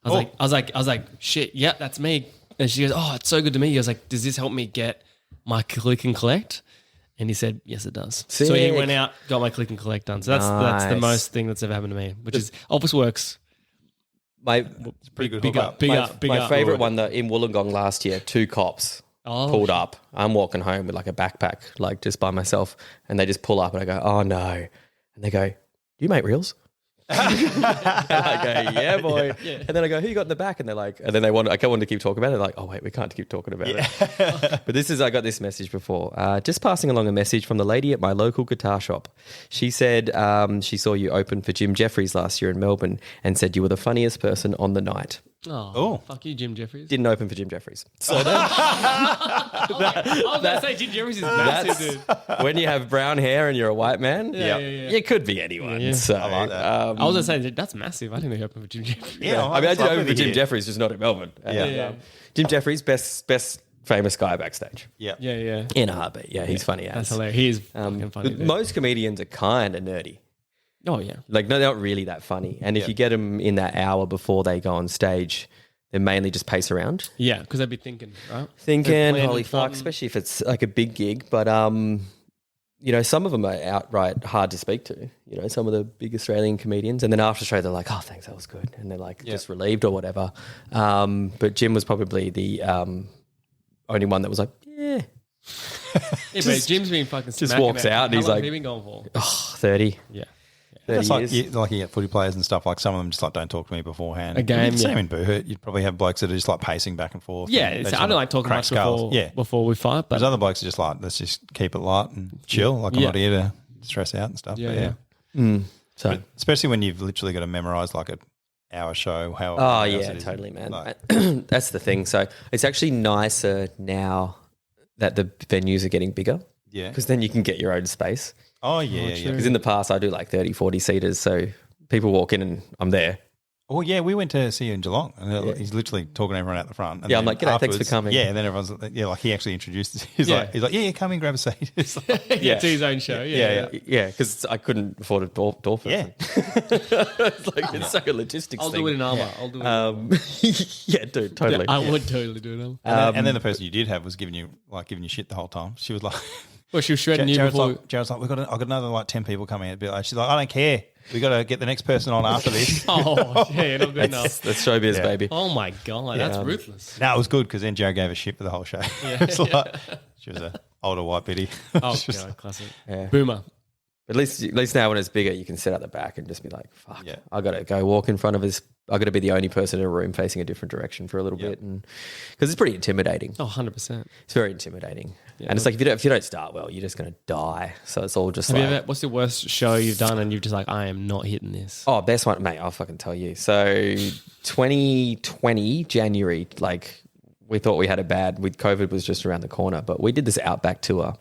I was like, shit, yeah, that's me. And she goes, oh, it's so good to meet you. I was like, does this help me get my click and collect? And he said, yes, it does. Sick. So he went out, got my click and collect done. So that's the Nice. most thing that's ever happened to me, which is Officeworks. My Pretty good Big hookup. up, big up, big my up. favourite one though, in Wollongong last year, 2 cops pulled up. I'm walking home with like a backpack, like just by myself, and they just pull up and I go, oh no. And they go, do you make reels? And I go, yeah, boy. Yeah. And then I go, who you got in the back? And they're like, and then I wanted to keep talking about it. They're like, oh wait, we can't keep talking about it. But I got this message before. Just passing along a message from the lady at my local guitar shop. She said she saw you open for Jim Jeffries last year in Melbourne and said you were the funniest person on the night. Oh, fuck you, Jim Jeffries. Didn't open for Jim Jeffries. So I was going to say Jim Jeffries is massive, dude. when you have brown hair and you're a white man, Yeah. it could be anyone. Yeah. So, I like that. I was going to say, that's massive. I didn't think he opened for Jim Jeffries. Yeah, I mean, I did open for Jim Jeffries. Jeffries, just not in Melbourne. Yeah. Jim Jeffries, best famous guy backstage. Yeah. Yeah. In a heartbeat. Yeah, he's funny as. That's hilarious. He is fucking funny. But Dude. most comedians are kind of nerdy. Oh, yeah. Like, no, they're not really that funny. And if you get them in that hour before they go on stage, they mainly just pace around. Yeah, because they'd be thinking, right? Thinking, planning holy fuck, something. especially if it's like a big gig. But, some of them are outright hard to speak to. You know, some of the big Australian comedians. And then after the show, they're like, oh, thanks, that was good. And they're like just relieved or whatever. But Jim was probably the only one that was like, yeah. Yeah, but Jim's been fucking just smacking walks it. out and How he's long like- have you been going for? Oh, 30. Yeah. 30 That's like years. you get footy players and stuff. Like some of them just like don't talk to me beforehand. A game, Same yeah. in Boohurt. You'd probably have blokes that are just like pacing back and forth. Yeah, and they it's, just I don't wanna like talking crack much skulls. before we fight, but There's other blokes that just like, let's just keep it light and chill. Like I'm Yeah. not here to stress out and stuff. Yeah, But yeah. So, But especially when you've literally got to memorize like an hour show. How oh, hours yeah, it is. totally, man. Like, That's the thing. So it's actually nicer now that the venues are getting bigger yeah. because then you can get your own space. Oh, yeah. Yeah. Because in the past, I do like 30, 40 seaters. So people walk in and I'm there. Oh, yeah. We went to see you in Geelong and he's literally talking to everyone out the front. And Yeah, I'm then like, "G'day, thanks for afterwards- coming." Yeah. And then everyone's like, like he actually introduced us. He's Yeah. like, yeah, come in, grab a seat. It's like, yeah, to his own show. Yeah. Yeah, because I couldn't afford a door person. yeah. It's like a logistics I'll thing. do it in armor. I'll do it in armor. yeah, dude, totally. I would totally do it in armor. And then the person you did have was giving you shit the whole time. She was like, Well, she was shredding you Jared's before. Jared's like, I've got another like 10 people coming in. She's like, I don't care. We got to get the next person on after this. Oh, yeah, not good enough. That's showbiz, Yeah. baby. Oh, my God. That's ruthless. No, it was good because then Jared gave a shit for the whole show. It's like, she was an older white biddy. Oh, It's just- God, classic. Yeah. Boomer. At least now when it's bigger, you can sit at the back and just be like, fuck, Yeah. I got to go walk in front of us. I got to be the only person in a room facing a different direction for a little bit. And because it's pretty intimidating. Oh, 100%. It's very intimidating. Yeah. And it's like, if you don't start well, you're just going to die. So it's all just Have like, you ever, what's the worst show you've done and you've just like, I am not hitting this? oh, best one, mate, I'll fucking tell you. So 2020, January, like we thought we had it bad with COVID was just around the corner, but we did this Outback tour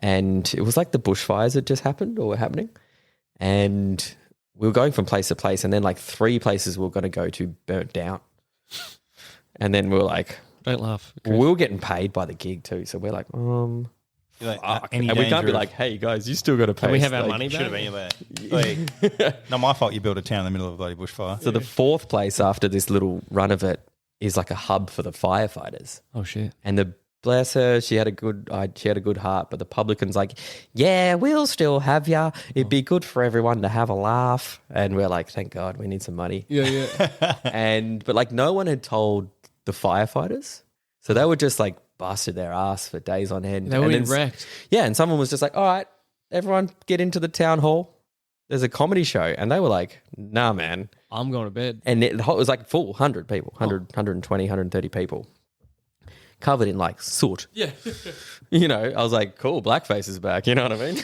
and it was like the bushfires had just happened or were happening. And we were going from place to place and then like 3 places we were going to go to burnt down. And then we were like, Don't laugh. we were getting paid by the gig too. So we're like, You're like, fuck. any And we can't danger be of- like, hey guys, you still got to pay. Can we us. have our Like, money Should back? have been there. Not my fault you built a town in the middle of a bloody bushfire. So the 4th place after this little run of it is like a hub for the firefighters. Oh, shit. And the bless her, she had a good heart, but the publican's like, yeah, we'll still have ya. It'd be good for everyone to have a laugh. And we're like, thank God, we need some money. Yeah. But like no one had told the firefighters. So they were just like busted their ass for days on end. They were and then, wrecked. Yeah, and someone was just like, all right, everyone get into the town hall. There's a comedy show. And they were like, nah, man. I'm going to bed. And it was like full 100 people, 120, 130 people. Covered in like soot. Yeah. You know, I was like, cool, blackface is back. You know what I mean?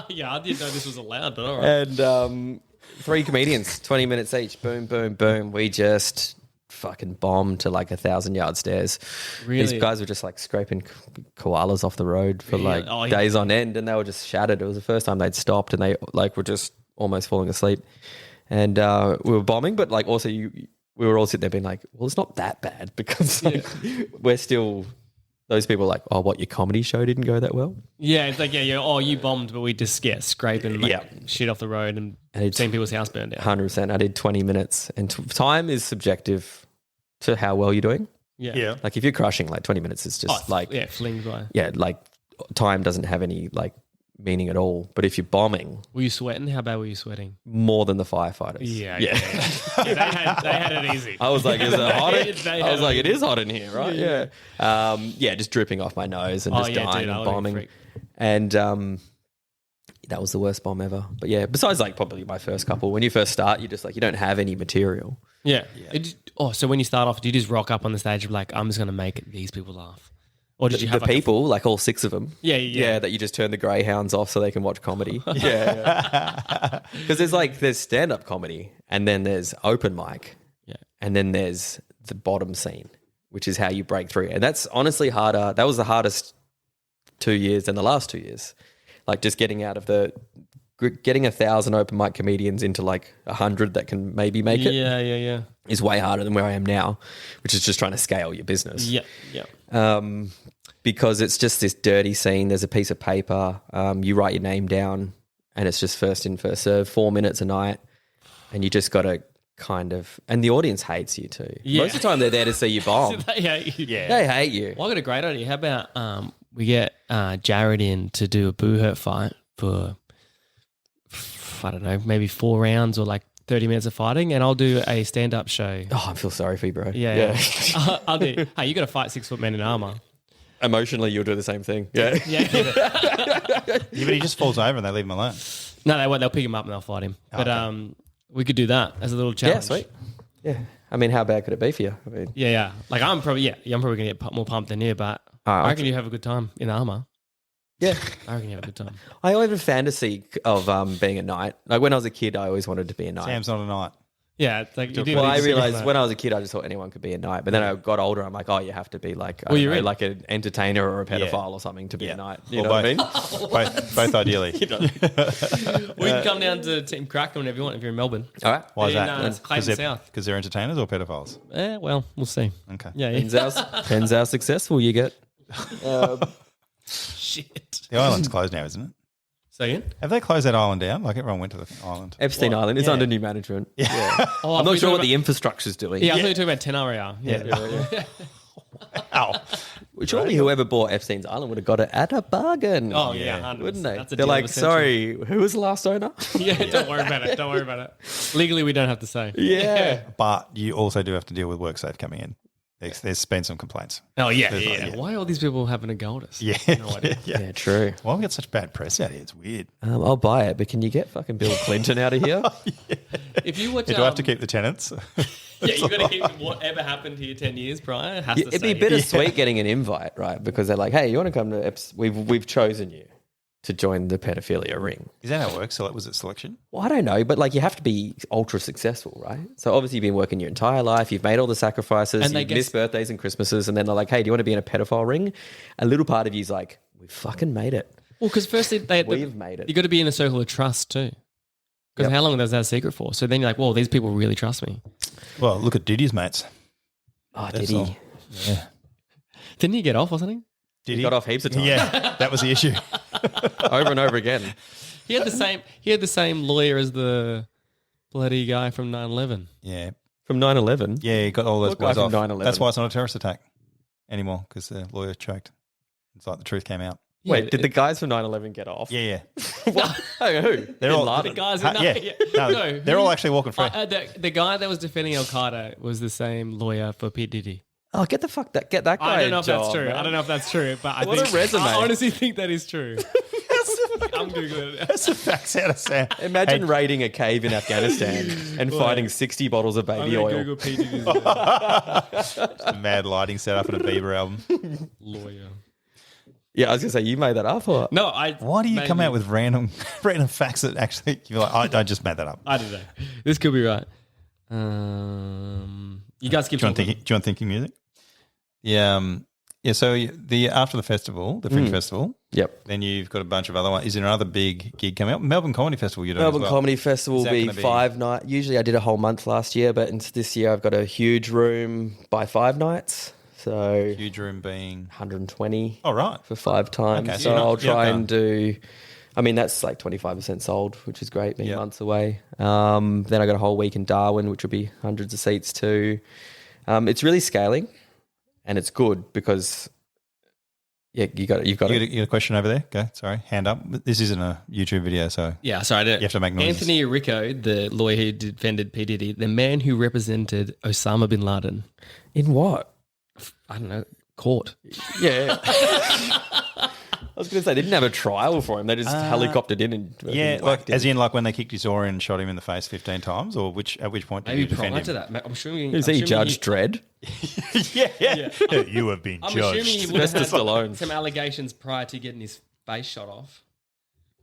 Yeah, I didn't know this was allowed, but all right. And 3 comedians, 20 minutes each. Boom, boom, boom. We just fucking bombed to like 1,000-yard stairs. Really? These guys were just like scraping koalas off the road for like Oh, yeah. days on end, and they were just shattered. It was the first time they'd stopped, and they like were just almost falling asleep. And we were bombing, but like also we were all sitting there being like, well, it's not that bad because like, we're still, those people are like, oh, what, your comedy show didn't go that well? Yeah, it's like, oh, you bombed, but we just scraping like, shit off the road and seeing people's house burned down. 100%. I did 20 minutes. And time is subjective to how well you're doing. Yeah. Like if you're crushing, like 20 minutes is just flings by. Yeah, like time doesn't have any like meaning at all. But if you're bombing, Were you sweating? How bad were you sweating? more than the firefighters. Yeah. They had it easy. I was like, is it hot? I was like, it easy. is hot in here, right? Yeah. Just dripping off my nose and just dying and bombing. And that was the worst bomb ever. But yeah, besides like probably my first couple, when you first start, you're just like, you don't have any material. Yeah. So when you start off, do you just rock up on the stage of like, I'm just going to make these people laugh? Or did you have the people, like all 6 of them? Yeah. That you just turn the greyhounds off so they can watch comedy. Yeah. Because there's stand-up comedy, and then there's open mic. Yeah. And then there's the bottom scene, which is how you break through. And that's honestly harder. That was the hardest 2 years than the last 2 years. Like just getting 1,000 open mic comedians into like 100 that can maybe make it. Yeah. Is way harder than where I am now, which is just trying to scale your business. Yeah. Because it's just this dirty scene. There's a piece of paper. You write your name down, and it's just first in, first serve, 4 minutes a night. And you just got to kind of, and the audience hates you too. Yeah. Most of the time they're there to see you bomb. They hate you. Yeah. They hate you. Well, I got a great idea. How about we get Jarryd in to do a boo hurt fight for, I don't know, maybe 4 rounds or like 30 minutes of fighting, and I'll do a stand-up show. Oh, I feel sorry for you, bro. Yeah. I'll do, hey, you got to fight 6-foot men in armor. Emotionally, you'll do the same thing. Yeah. Yeah. But he just falls over and they leave him alone. No, they won't. They'll pick him up and they'll fight him. But we could do that as a little challenge. Yeah, sweet. Yeah. I mean, how bad could it be for you? I mean, Yeah. Like I'm probably going to get more pumped than you, but I reckon you have a good time in armor. yeah. I reckon you have a good time. I have a fantasy of being a knight. Like when I was a kid, I always wanted to be a knight. Sam's not a knight. Yeah, it's like you do. Well, I need to realized see when I was a kid, I just thought anyone could be a knight. But then I got older, I'm like, oh, you have to be like, I don't know, like an entertainer or a pedophile or something to be a knight. You know what I mean? Both ideally. We can come down to Team Crack whenever you want if you're in Melbourne. All right. Why is In, that? Clayton South. Because they're entertainers or pedophiles? Well, we'll see. Okay. Yeah. Depends how successful you get. Shit. The island's closed now, isn't it? So again? Have they closed that island down? Like everyone went to the island. Epstein Island is under new management. Yeah. Oh, I'm not sure what the infrastructure's doing. Yeah, I thought you were talking about Tenaria. Yeah. Ow. Surely whoever bought Epstein's Island would have got it at a bargain. Oh, yeah. 100%. Wouldn't they? That's a They're deal like, of a century. sorry, who was the last owner? Yeah, don't worry about it. Don't worry about it. Legally, we don't have to say. Yeah. But you also do have to deal with WorkSafe coming in. There's been some complaints. Oh, yeah. There's like, yeah. Why are all these people having a go at us? Yeah. No idea. Yeah, true. Why we get such bad press out here? It's weird. I'll buy it, but can you get fucking Bill Clinton out of here? If you watch, Do I have to keep the tenants? Yeah, you got to keep whatever happened here 10 years prior. Has to It'd be say. bittersweet getting an invite, right? Because they're like, hey, you want to come to we've chosen you to join the pedophilia ring. Is that how it works? So was it selection? Well, I don't know, but like you have to be ultra successful, right? So obviously you've been working your entire life, you've made all the sacrifices, And you've missed birthdays and Christmases, and then they're like, hey, do you want to be in a pedophile ring? A little part of you's like, we fucking made it. Well, because firstly, We've made it. You got to be in a circle of trust too. Because how long was that a secret for? So then you're like, well, these people really trust me. Well, look at Diddy's mates. Oh, That's did he? all. Yeah. Didn't he get off or something? Did He got off heaps of times. Yeah, that was the issue. Over and over again. He had the same lawyer as the bloody guy from 9/11. Yeah. From 9/11? Yeah, he got all those What guy boys from off. 9/11? That's why it's not a terrorist attack anymore, because the lawyer choked. It's like the truth came out. Wait, did the guys from 9/11 get off? Yeah. What? Hey, who? They're all- Bin Laden? The guys No, they're all actually walking free. the guy that was defending Al Qaeda was the same lawyer for P. Diddy. Oh, get that guy. I don't know a if job, that's true. man. I don't know if that's true, but I What think a resume. I honestly think that is true. I'm googling it. That's the facts out of Sam. Imagine raiding a cave in Afghanistan and finding 60 bottles of baby oil. Google P. Diddy's A mad lighting setup and a Bieber album. lawyer. Yeah, I was gonna say you made that up, or No, Why do you come out with random facts that actually you're like, I just made that up? I don't know. This could be right. You guys keep Do you want talking. thinking music? Yeah. So after the festival, the Fringe Festival, Yep. then you've got a bunch of other ones. Is there another big gig coming up? Melbourne Comedy Festival you're doing Melbourne as well. Comedy Festival Is will that be gonna be- 5 nights. Usually I did a whole month last year, but this year I've got a huge room by 5 nights. So Huge room being... 120 Oh, right. for 5 times. Okay, so so you're not- I'll try you're and do... I mean, that's like 25% sold, which is great, being Yeah. months away. Then I got a whole week in Darwin, which will be hundreds of seats too. It's really scaling, and it's good because... Yeah, you've got You got a question over there? Go. Sorry. Hand up. This isn't a YouTube video, so Yeah, sorry. I didn't. you have to make noises. Anthony Ricco, the lawyer who defended P. Diddy, the man who represented Osama bin Laden, In what? I don't know, court. Yeah. I was going to say, they didn't have a trial for him. They just helicoptered in and Yeah, whacked him. as in like when they kicked his oar and shot him in the face 15 times, or at which point did Maybe you defend prior him? to that, I'm assuming. Is he Judge Dredd? yeah. You have been I'm judged. assuming he would have Sylvester had Stallone. some allegations prior to getting his face shot off.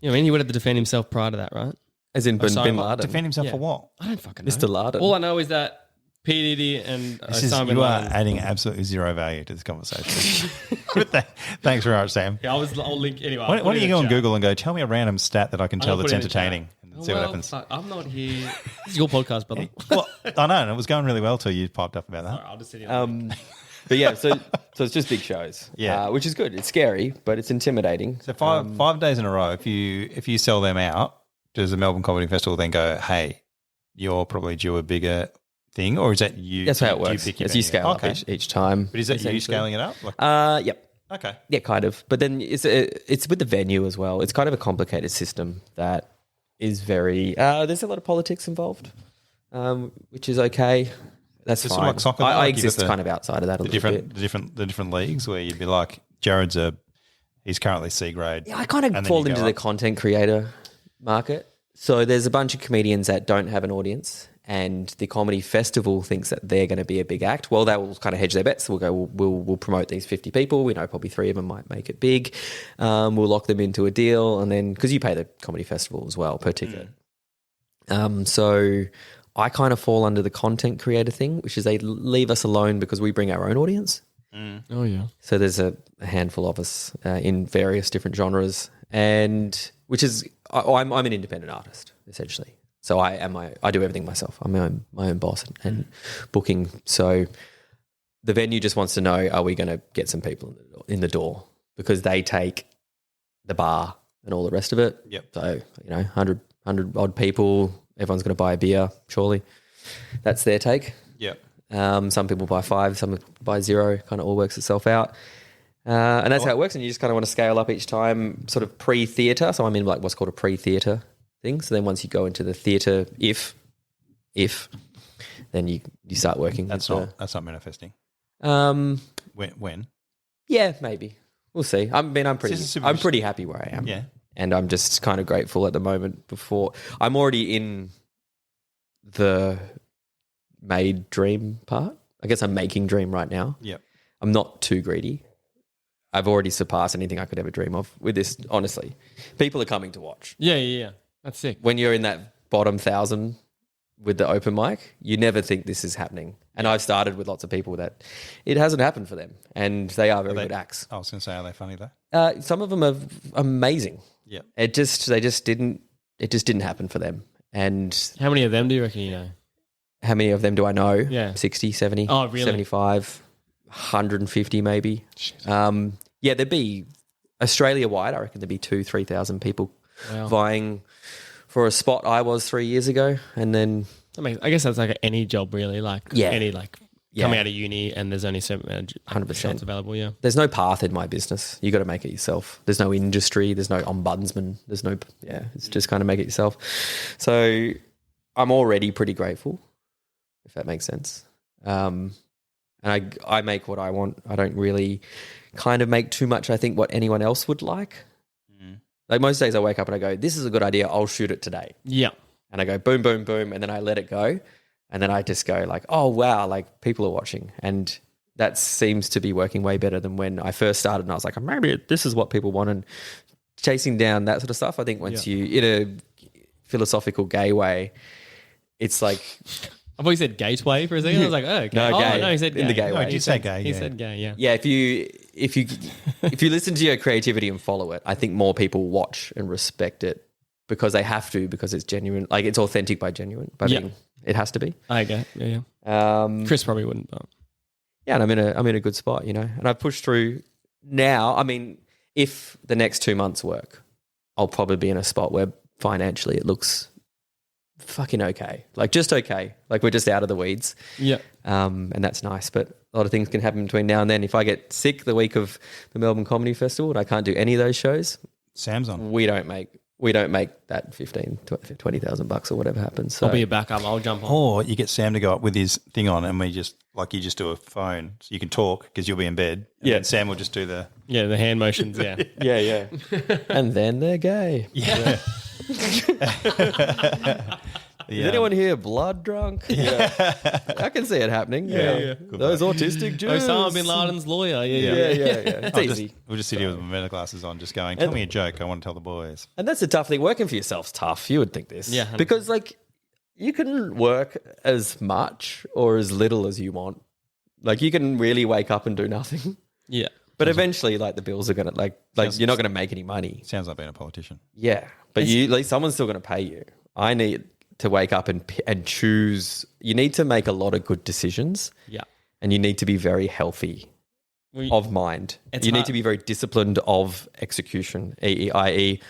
You know, I mean, he would have to defend himself prior to that, right? As in Osama. Bin Laden. Defend himself Yeah. for what? I don't fucking know. Mr. Laden. All I know is that P. Diddy and Osama bin You are Laden. adding absolutely zero value to this conversation. Thanks very much, Sam. Yeah, I'll link anyway. Why don't you go on Google and go, tell me a random stat that I can tell gonna that's put it in the chat. entertaining and see what happens. Fuck, I'm not here. This is your podcast, brother. Well, I know, and it was going really well till you piped up about that. Alright, I'll just sit here. But yeah, so it's just big shows. Yeah. Which is good. It's scary, but it's intimidating. So 5 days in a row, if you sell them out, does the Melbourne Comedy Festival then go, hey, you're probably due a bigger thing, or is that you? That's how it do you works. pick your As you venue? scale up each time. But is that you essentially. scaling it up? Like, Yep. okay. Yeah, kind of. But then it's with the venue as well. It's kind of a complicated system that is very... there's a lot of politics involved, which is okay. That's It's fine. sort of like soccer, I like you exist got the- kind of outside of that a The little bit. different leagues where you'd be like, he's currently C grade. Yeah, I kind and of then fall you go into the up. content creator market. So there's a bunch of comedians that don't have an audience, and the comedy festival thinks that they're going to be a big act. Well, they will kind of hedge their bets. We'll go, we'll promote these 50 people. We know probably 3 of them might make it big. We'll lock them into a deal, and then because you pay the comedy festival as well per ticket. So I kind of fall under the content creator thing, which is they leave us alone because we bring our own audience. Oh, yeah. So there's a handful of us in various different genres, and which is I'm an independent artist essentially. So I do everything myself. I'm my own boss and booking. So the venue just wants to know, are we going to get some people in the door, because they take the bar and all the rest of it. Yep. So 100 odd people, everyone's going to buy a beer. Surely that's their take. Yep. Some people buy 5, some buy 0, kind of all works itself out. And that's how it works. And you just kind of want to scale up each time, sort of pre-theatre. So I'm in like what's called a pre-theatre thing. So then once you go into the theatre, if then you start working. That's not manifesting. When? When? Yeah, maybe. We'll see. I'm super pretty happy where I am. Yeah. And I'm just kind of grateful at the moment. Before I'm already in the made dream part. I guess I'm making dream right now. Yep. I'm not too greedy. I've already surpassed anything I could ever dream of with this, honestly. People are coming to watch. Yeah. That's sick. When you're in that bottom 1,000 with the open mic, you never think this is happening. And I've started with lots of people that it hasn't happened for them, and they are very good acts. I was going to say, are they funny though? Some of them are amazing. Yep. It just didn't happen for them. And How many of them do you reckon you know? how many of them do I know? Yeah. 60, 70, Oh, really? 75, 150 maybe. Yeah, there'd be Australia-wide, I reckon there'd be 2,000-3,000 people Wow. vying for a spot I was 3 years ago. And then, I guess that's like any job really, like Yeah. any like Yeah. coming out of uni and there's only so many 100%. shots available, yeah. there's no path in my business. You got to make it yourself. There's no industry. There's no ombudsman. It's just kind of make it yourself. So I'm already pretty grateful, if that makes sense. And And I make what I want. I don't really kind of make too much, I think, what anyone else would like. Like most days I wake up and I go, this is a good idea. I'll shoot it today. Yeah. And I go boom, boom, boom. And then I let it go. And then I just go like, oh, wow, like people are watching. And that seems to be working way better than when I first started. And I was like, maybe this is what people want. And chasing down that sort of stuff. I think once you, in a philosophical gay way, it's like... I thought you said gateway for a second. I was like, oh, okay. No, gay. No, he said gay. In the gay way. He said gay. He said gay, yeah. Yeah, if you listen to your creativity and follow it, I think more people watch and respect it because they have to, because it's genuine. Like it's authentic by genuine. By being, it has to be. I get. Yeah. Chris probably wouldn't, but yeah, and I'm in a good spot, you know. And I've pushed through now. I mean, if the next 2 months work, I'll probably be in a spot where financially it looks fucking okay. Like just okay. Like we're just out of the weeds. Yeah. And that's nice. But a lot of things can happen between now and then. If I get sick the week of the Melbourne Comedy Festival and I can't do any of those shows, Sam's on. we don't make that 15, 20,000 bucks or whatever happens. So I'll be a backup. I'll jump on. Or you get Sam to go up with his thing on and we just, like you just do a phone so you can talk because you'll be in bed. And then Sam will just do the... Yeah, the hand motions, yeah. yeah. And then they're gay. Yeah. Is anyone here blood drunk? Yeah. I can see it happening. Yeah. Those autistic Jews. Osama bin Laden's lawyer. Yeah. It's easy. We'll just sit here with my meta glasses on just going, tell me a joke. I want to tell the boys. And that's the tough thing. Working for yourself's tough. You would think this. Yeah, 100%. Because like you can work as much or as little as you want. Like you can really wake up and do nothing. Yeah. But eventually like the bills are going to like you're not going to make any money. Sounds like being a politician. Yeah. But someone's still going to pay you. I need to wake up and choose. You need to make a lot of good decisions. Yeah. And you need to be very healthy of mind. You need to be very disciplined of execution, i.e.,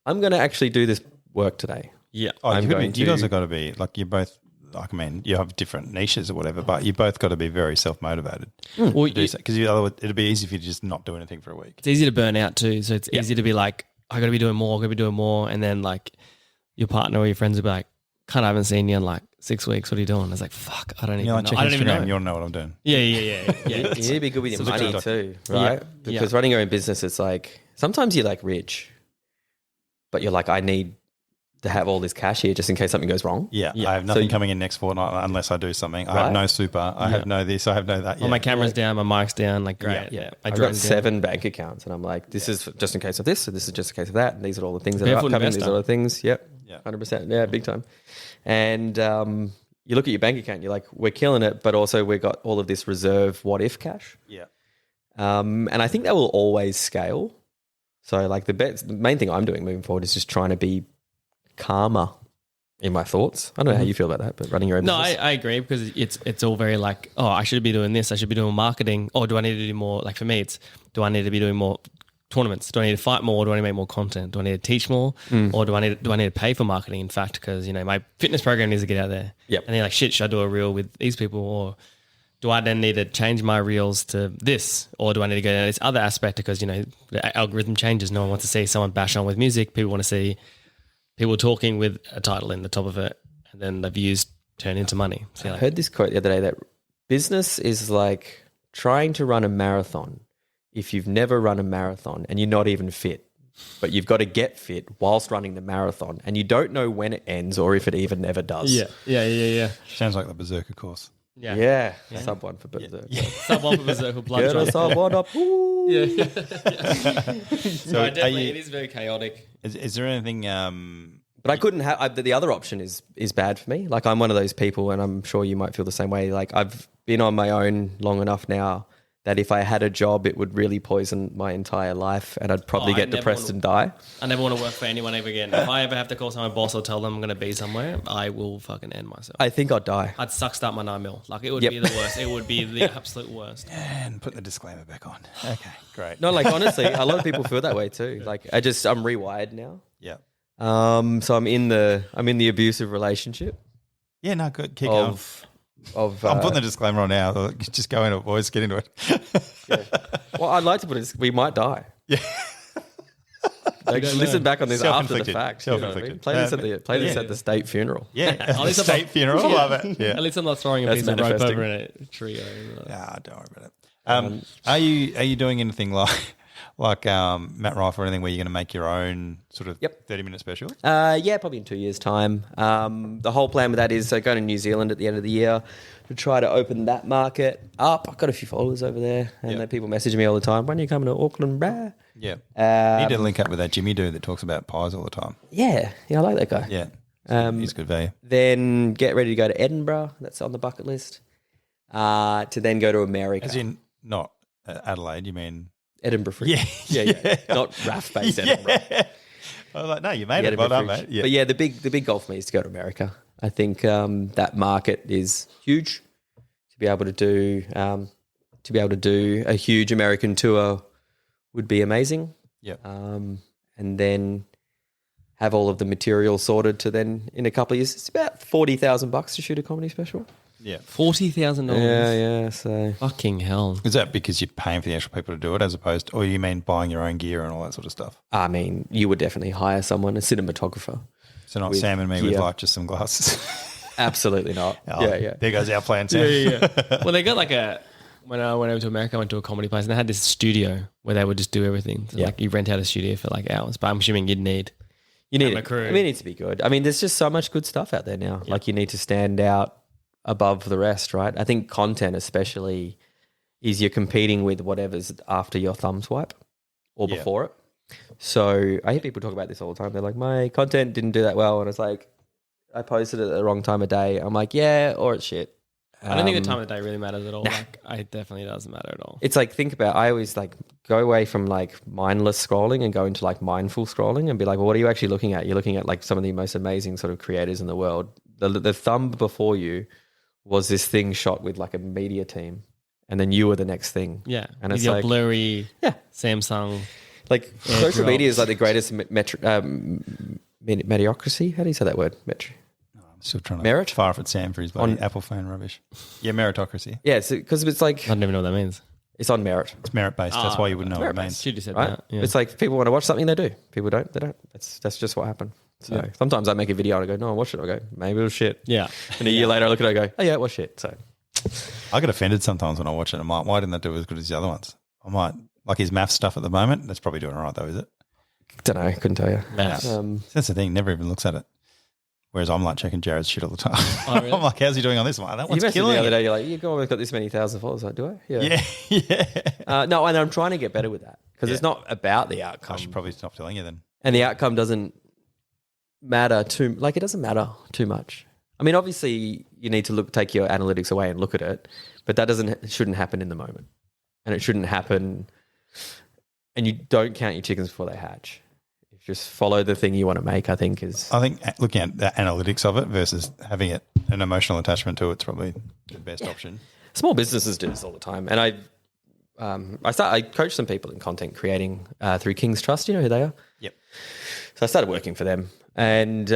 I'm going to actually do this work today. Yeah. You guys have got to be, like you're both, like, I mean, you have different niches or whatever, but you both got to be very self-motivated. Well, because it'd be easy for you to just not do anything for a week. It's easy to burn out too. So it's easy to be like, I got to be doing more. And then like your partner or your friends will be like, I haven't seen you in like 6 weeks. What are you doing? It's like, fuck, I don't even know. Check I don't even know. You want to know what I'm doing. Yeah. You need to be good with your money too, right? Yeah. Because running your own business, it's like, sometimes you're like rich, but you're like, I need to have all this cash here just in case something goes wrong. Yeah. I have nothing coming in next fortnight unless I do something. I have no super. I have no this. I have no that. Well, my camera's down, my mic's down. Like, great. Yeah. I've got 7 bank accounts and I'm like, this is just in case of this, and this is just in case of that. And these are all the things that are upcoming. These are all the things. Yep. Yeah. 100%. Yeah, big time. And you look at your bank account, you're like, we're killing it, but also we've got all of this reserve what if cash. Yeah. And I think that will always scale. So like the main thing I'm doing moving forward is just trying to be calmer in my thoughts. I don't know how you feel about that, but running your own business. No, I agree because it's all very like, oh, I should be doing this. I should be doing marketing. Or do I need to do more? Like for me, it's do I need to be doing more tournaments? Do I need to fight more? Do I need to make more content? Do I need to teach more? Or do I need to pay for marketing? In fact, because my fitness program needs to get out there. Yep. And then like, shit, should I do a reel with these people? Or do I then need to change my reels to this? Or do I need to go to this other aspect because the algorithm changes. No one wants to see someone bash on with music. People want to see people talking with a title in the top of it, and then the views turn into money. So I heard this quote the other day that business is like trying to run a marathon if you've never run a marathon and you're not even fit, but you've got to get fit whilst running the marathon and you don't know when it ends or if it even ever does. Yeah. Sounds like the Berserker course. Yeah. Sub 1 for Berserker. Yeah. Sub 1 for Berserker. Blood Get a sub 1 up. Yeah. So no, definitely, it is very chaotic. Is there anything... But I couldn't have... the other option is bad for me. Like I'm one of those people, and I'm sure you might feel the same way. Like I've been on my own long enough now that if I had a job, it would really poison my entire life and I'd probably get depressed and die. I never want to work for anyone ever again. If I ever have to call someone boss or tell them I'm going to be somewhere, I will fucking end myself. I think I'd die. I'd start my 9 mil. Like it would be the worst. It would be the absolute worst. And put the disclaimer back on. Okay, great. No, like honestly, a lot of people feel that way too. Like I'm rewired now. Yeah. So I'm in the abusive relationship. Yeah, no, good. Keep going. I'm putting the disclaimer on now. Just go into it, boys. Get into it. Yeah. Well, I'd like to put it. We might die. Yeah. Like, listen back on this after the Self-inflicted. fact. You know what I mean? Self-inflicted. Play this at the state funeral. Yeah, At least I'm state not- funeral. I love it. Yeah. At least I'm not throwing a That's piece of rope manifesting. over in a trio. Ah, don't worry about it. Are you doing anything like Matt Rife or anything where you're going to make your own sort of 30-minute special? Yeah, probably in 2 years' time. The whole plan with that is go to New Zealand at the end of the year to try to open that market up. I've got a few followers over there, and then people message me all the time. When are you coming to Auckland, bruh? Yeah. You need to link up with that Jimmy dude that talks about pies all the time. Yeah, I like that guy. Yeah. He's good value. Then get ready to go to Edinburgh. That's on the bucket list. To then go to America. As in, not Adelaide, you mean? Edinburgh Fringe. Yeah. Not RAF-based Edinburgh. I was like, no, you made it. Well done, mate. Yeah. But yeah, the big goal for me is to go to America. I think that market is huge. To be able to do a huge American tour would be amazing. Yeah. And then have all of the material sorted to then in a couple of years. It's about $40,000 to shoot a comedy special. Yeah. $40,000. Yeah. So Fucking hell. Is that because you're paying for the actual people to do it as opposed to, or you mean buying your own gear and all that sort of stuff? I mean, you would definitely hire someone, a cinematographer. So not With Sam and me with gear. like just some glasses. Absolutely not. Oh, Yeah. There goes our plan, Sam. Well, they got like when I went over to America, I went to a comedy place and they had this studio where they would just do everything. So like you rent out a studio for like hours, but I'm assuming you'd need You need a it. crew. I mean, it needs to be good. I mean, there's just so much good stuff out there now. Like you need to stand out above the rest, right? I think content especially is you're competing with whatever's after your thumb swipe or before it. So I hear people talk about this all the time. They're like, my content didn't do that well. And it's like, I posted it at the wrong time of day. I'm like, yeah, or it's shit. I don't think the time of the day really matters at all. Like, it definitely doesn't matter at all. It's like, think about, I always like go away from like mindless scrolling and go into like mindful scrolling and be like, well, what are you actually looking at? You're looking at like some of the most amazing sort of creators in the world. The thumb before you was this thing shot with like a media team, and then you were the next thing. Yeah. And With it's your like, blurry Samsung. like social media is like the greatest mediocrity. How do you say that word? I'm still trying to Merit? fire off at Sam for his bloody Apple phone rubbish. Yeah, meritocracy. Yeah, because it's like I don't even know what that means. it's on merit. It's merit-based. That's why you wouldn't know what it means. Should have said Right? that. Yeah. It's like people want to watch something, they do. People don't, they don't. That's just what happened. So sometimes I make a video and I go, no, I watched it. I go, maybe it was shit. Yeah. And a year later I look at it and I go, oh yeah, it was shit. So I get offended sometimes when I watch it. I'm like, why didn't that do as good as the other ones? I might like his math stuff at the moment. That's probably doing all right though, is it? don't know, couldn't tell you. Maths. That's the thing. Never even looks at it. Whereas I'm like checking Jarrod's shit all the time. Oh, really? I'm like, how's he doing on this one? That You one's messaged me killing the other it. day, you're like, you've almost got this many thousand followers. I was like, do I? Yeah. No, and I'm trying to get better with that because it's not about the I outcome. should probably stop telling you then. And the outcome doesn't matter it doesn't matter too much. I mean, obviously you need to take your analytics away and look at it, but that shouldn't happen in the moment. And it shouldn't happen, and you don't count your chickens before they hatch. You just follow the thing you want to make, I think looking at the analytics of it versus having an emotional attachment to it's probably the best option. Small businesses do this all the time. And I coach some people in content creating through King's Trust. You know who they are? Yep. So I started working for them, and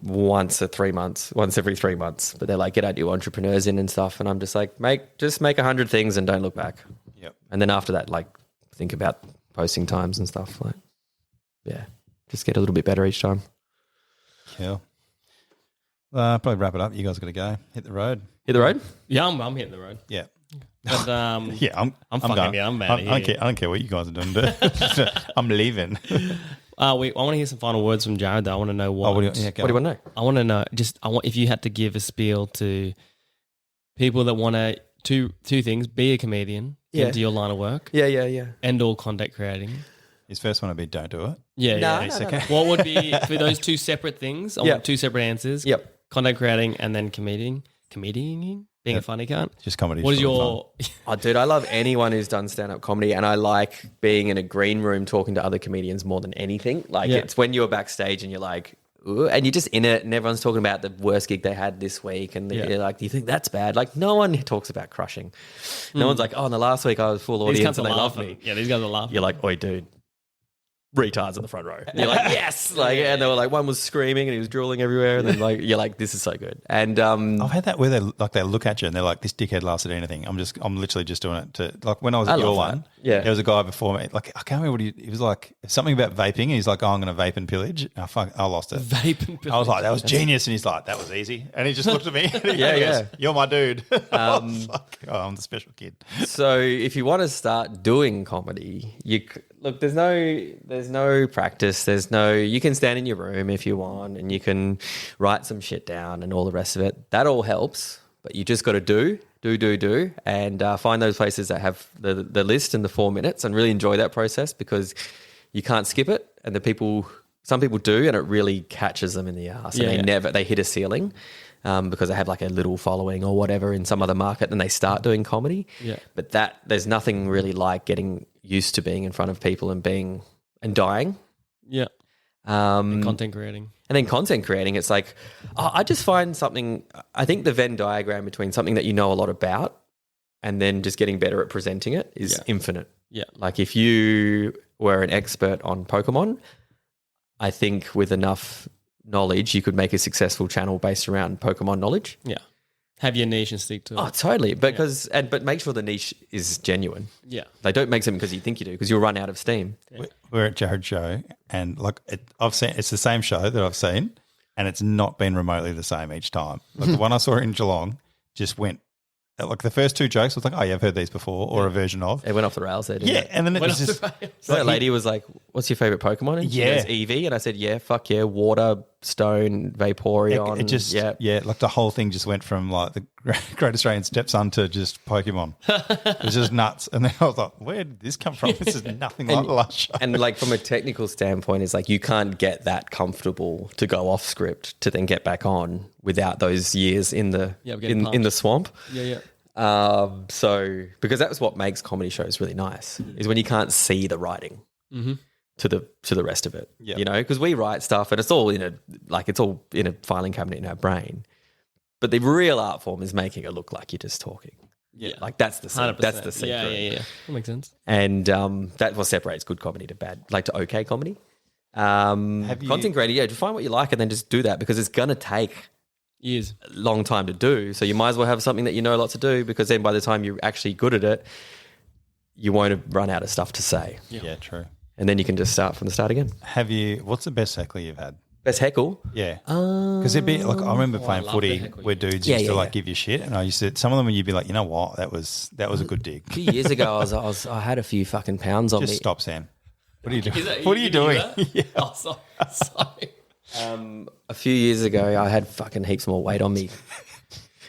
once every 3 months. But they're like, get our new entrepreneurs in and stuff, and I'm just like, make 100 things and don't look back. Yep. And then after that, like, think about posting times and stuff. Like, yeah, just get a little bit better each time. Cool. Probably wrap it up. You guys got to go. Hit the road. Hit the road. Yeah, I'm hitting the road. Yeah. But Yeah, I'm fucking going. I'm I out of don't here. care. I don't care what you guys are doing. I'm leaving. I want to hear some final words from Jarryd. Though I want to know what. What do you What do you want to know? I want to know. If you had to give a spiel to people that want to two things: be a comedian, get into your line of work, Yeah. and all content creating. His first one would be don't do it. Yeah, No, yeah. no, no. What would be for those two separate things? I want two separate answers. Yep. Content creating and then comedianing, being a funny cunt. Just comedy. What is for your? Oh, dude, I love anyone who's done stand-up comedy, and I like being in a green room talking to other comedians more than anything. Like, it's when you're backstage and you're like, ooh, and you're just in it, and everyone's talking about the worst gig they had this week, and you're like, do you think that's bad? Like, no one talks about crushing. No one's like, oh, in the last week I was full These audience cunts and are they loved laughing. me. Yeah, these guys are laughing. You're like, oi, dude, retards in the front row. And you're like, yes, like, and they were like, one was screaming and he was drooling everywhere, and then like you're like, this is so good. And I've had that where they look at you and they're like, this dickhead laughs at anything. I'm literally just doing it to, like, when I was at your one. Yeah. There was a guy before me. Like, I can't remember what he was like, something about vaping. And he's like, oh, I'm going to vape and pillage. And I lost it. Vape and pillage. I was like, that was genius. And he's like, that was easy. And he just looked at me. And he Yeah, goes, yeah. you're my dude. I was like, oh, I'm the special kid. so if you want to start doing comedy, look, there's no practice. You can stand in your room if you want, and you can write some shit down and all the rest of it. That all helps, but you just got to do, and find those places that have the list and the 4 minutes, and really enjoy that process, because you can't skip it. And some people do, and it really catches them in the ass, and they hit a ceiling. Because they have like a little following or whatever in some other market, and they start doing comedy. Yeah. But there's nothing really like getting used to being in front of people and dying. Yeah. And content creating. And then content creating, it's like, I just find something, I think the Venn diagram between something that you know a lot about and then just getting better at presenting it is infinite. Yeah. Like if you were an expert on Pokemon, I think with enough knowledge, you could make a successful channel based around Pokemon knowledge. Yeah. Have your niche and stick to it. Oh, totally. But make sure the niche is genuine. Yeah. They don't make something because you think you do, because you'll run out of steam. Yeah. We're at Jarryd's show, and like it's the same show that I've seen, and it's not been remotely the same each time. Like the one I saw in Geelong just went, like the first two jokes was like, oh yeah, I've heard these before, or a version of. It went off the rails there, didn't it? And then it was just that lady was like, what's your favourite Pokemon? And she goes, Eevee. And I said, yeah, fuck yeah, Water, Stone, Vaporeon. It just, like the whole thing just went from like the Great Australian Stepson to just Pokemon. It was just nuts. And then I was like, where did this come from? This is nothing like the last show. And like from a technical standpoint, it's like you can't get that comfortable to go off script to then get back on without those years in the in the swamp. Yeah. So because that's what makes comedy shows really nice, is when you can't see the writing to the rest of it. Yeah. You know, because we write stuff and it's all in a filing cabinet in our brain. But the real art form is making it look like you're just talking. Yeah. Like that's the 100%. That's the secret. Yeah. That makes sense. And that's what separates good comedy to bad, like to okay comedy. Content creator, just find what you like and then just do that, because it's gonna take years, a long time to do. So you might as well have something that you know a lot to do, because then by the time you're actually good at it, you won't have run out of stuff to say. Yeah, true. And then you can just start from the start again. What's the best heckler you've had? Best heckle? Yeah. Because it'd be like, I remember playing footy where dudes used to give you shit, and I used to, some of them you'd be like, you know what, that was a good dig. A few years ago I had a few fucking pounds on me. Just stop, Sam. What are you doing? What are you doing? Yeah. Oh, sorry. A few years ago, I had fucking heaps more weight on me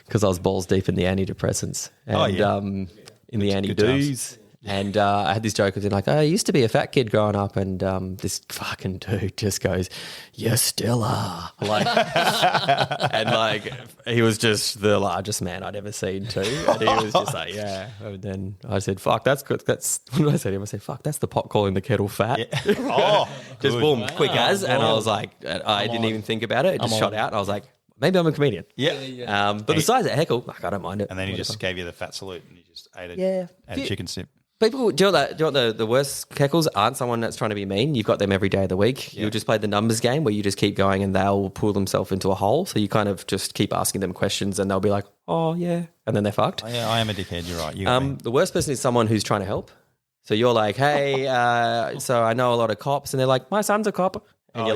because I was balls deep in the antidepressants and in the anti-doos. And I had this joke of like, I used to be a fat kid growing up, and this fucking dude just goes, "You still are." Like, and like he was just the largest man I'd ever seen too. And he was just like, yeah. And then I said, "Fuck, that's good." That's what did I say to him? I said, "Fuck, that's the pot calling the kettle fat." Yeah. Oh, just boom, quick as. And I was like, I didn't even think about it. It just shot out. And I was like, maybe I'm a comedian. Yeah. But besides that heckle, like, I don't mind it. And then he just gave you the fat salute, and you just ate it. Yeah. And chicken sip. People, do you know what the worst heckles aren't someone that's trying to be mean? You've got them every day of the week. Yeah. You'll just play the numbers game where you just keep going and they'll pull themselves into a hole. So you kind of just keep asking them questions and they'll be like, oh, yeah. And then they're fucked. Oh, yeah, I am a dickhead. You're right. The worst person is someone who's trying to help. So you're like, hey, so I know a lot of cops. And they're like, my son's a cop. And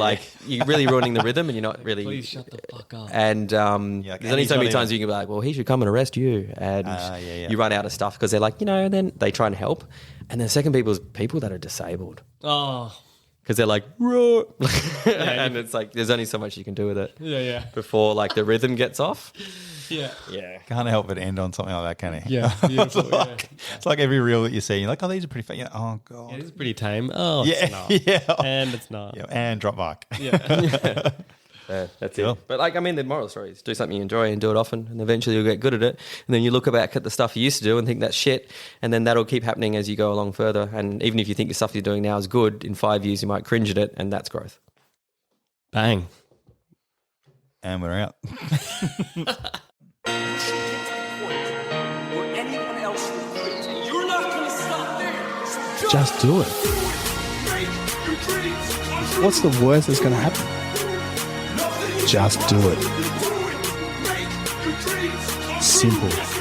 you're really ruining the rhythm, and you're not really. Please shut the fuck up. And there's only so many times you can be like, well, he should come and arrest you. And you run out of stuff because they're like, and then they try and help. And then the second people that are disabled. Oh. Because they're like, and it's like, there's only so much you can do with it. Yeah. Before like the rhythm gets off. Yeah. Can't help but end on something like that, can he? Yeah. It's like every reel that you see, you're like, oh, these are pretty fun. Oh, God. Yeah, this is pretty tame. Oh, it's not. Yeah. And it's not. Yeah. And drop mic. Yeah. That's cool. It. But like, I mean, the moral story is do something you enjoy and do it often, and eventually you'll get good at it. And then you look back at the stuff you used to do and think that's shit, and then that'll keep happening as you go along further. And even if you think the stuff you're doing now is good, in 5 years you might cringe at it, and that's growth. Bang. And we're out. Just do it. What's the worst that's going to happen? Just do it. Simple.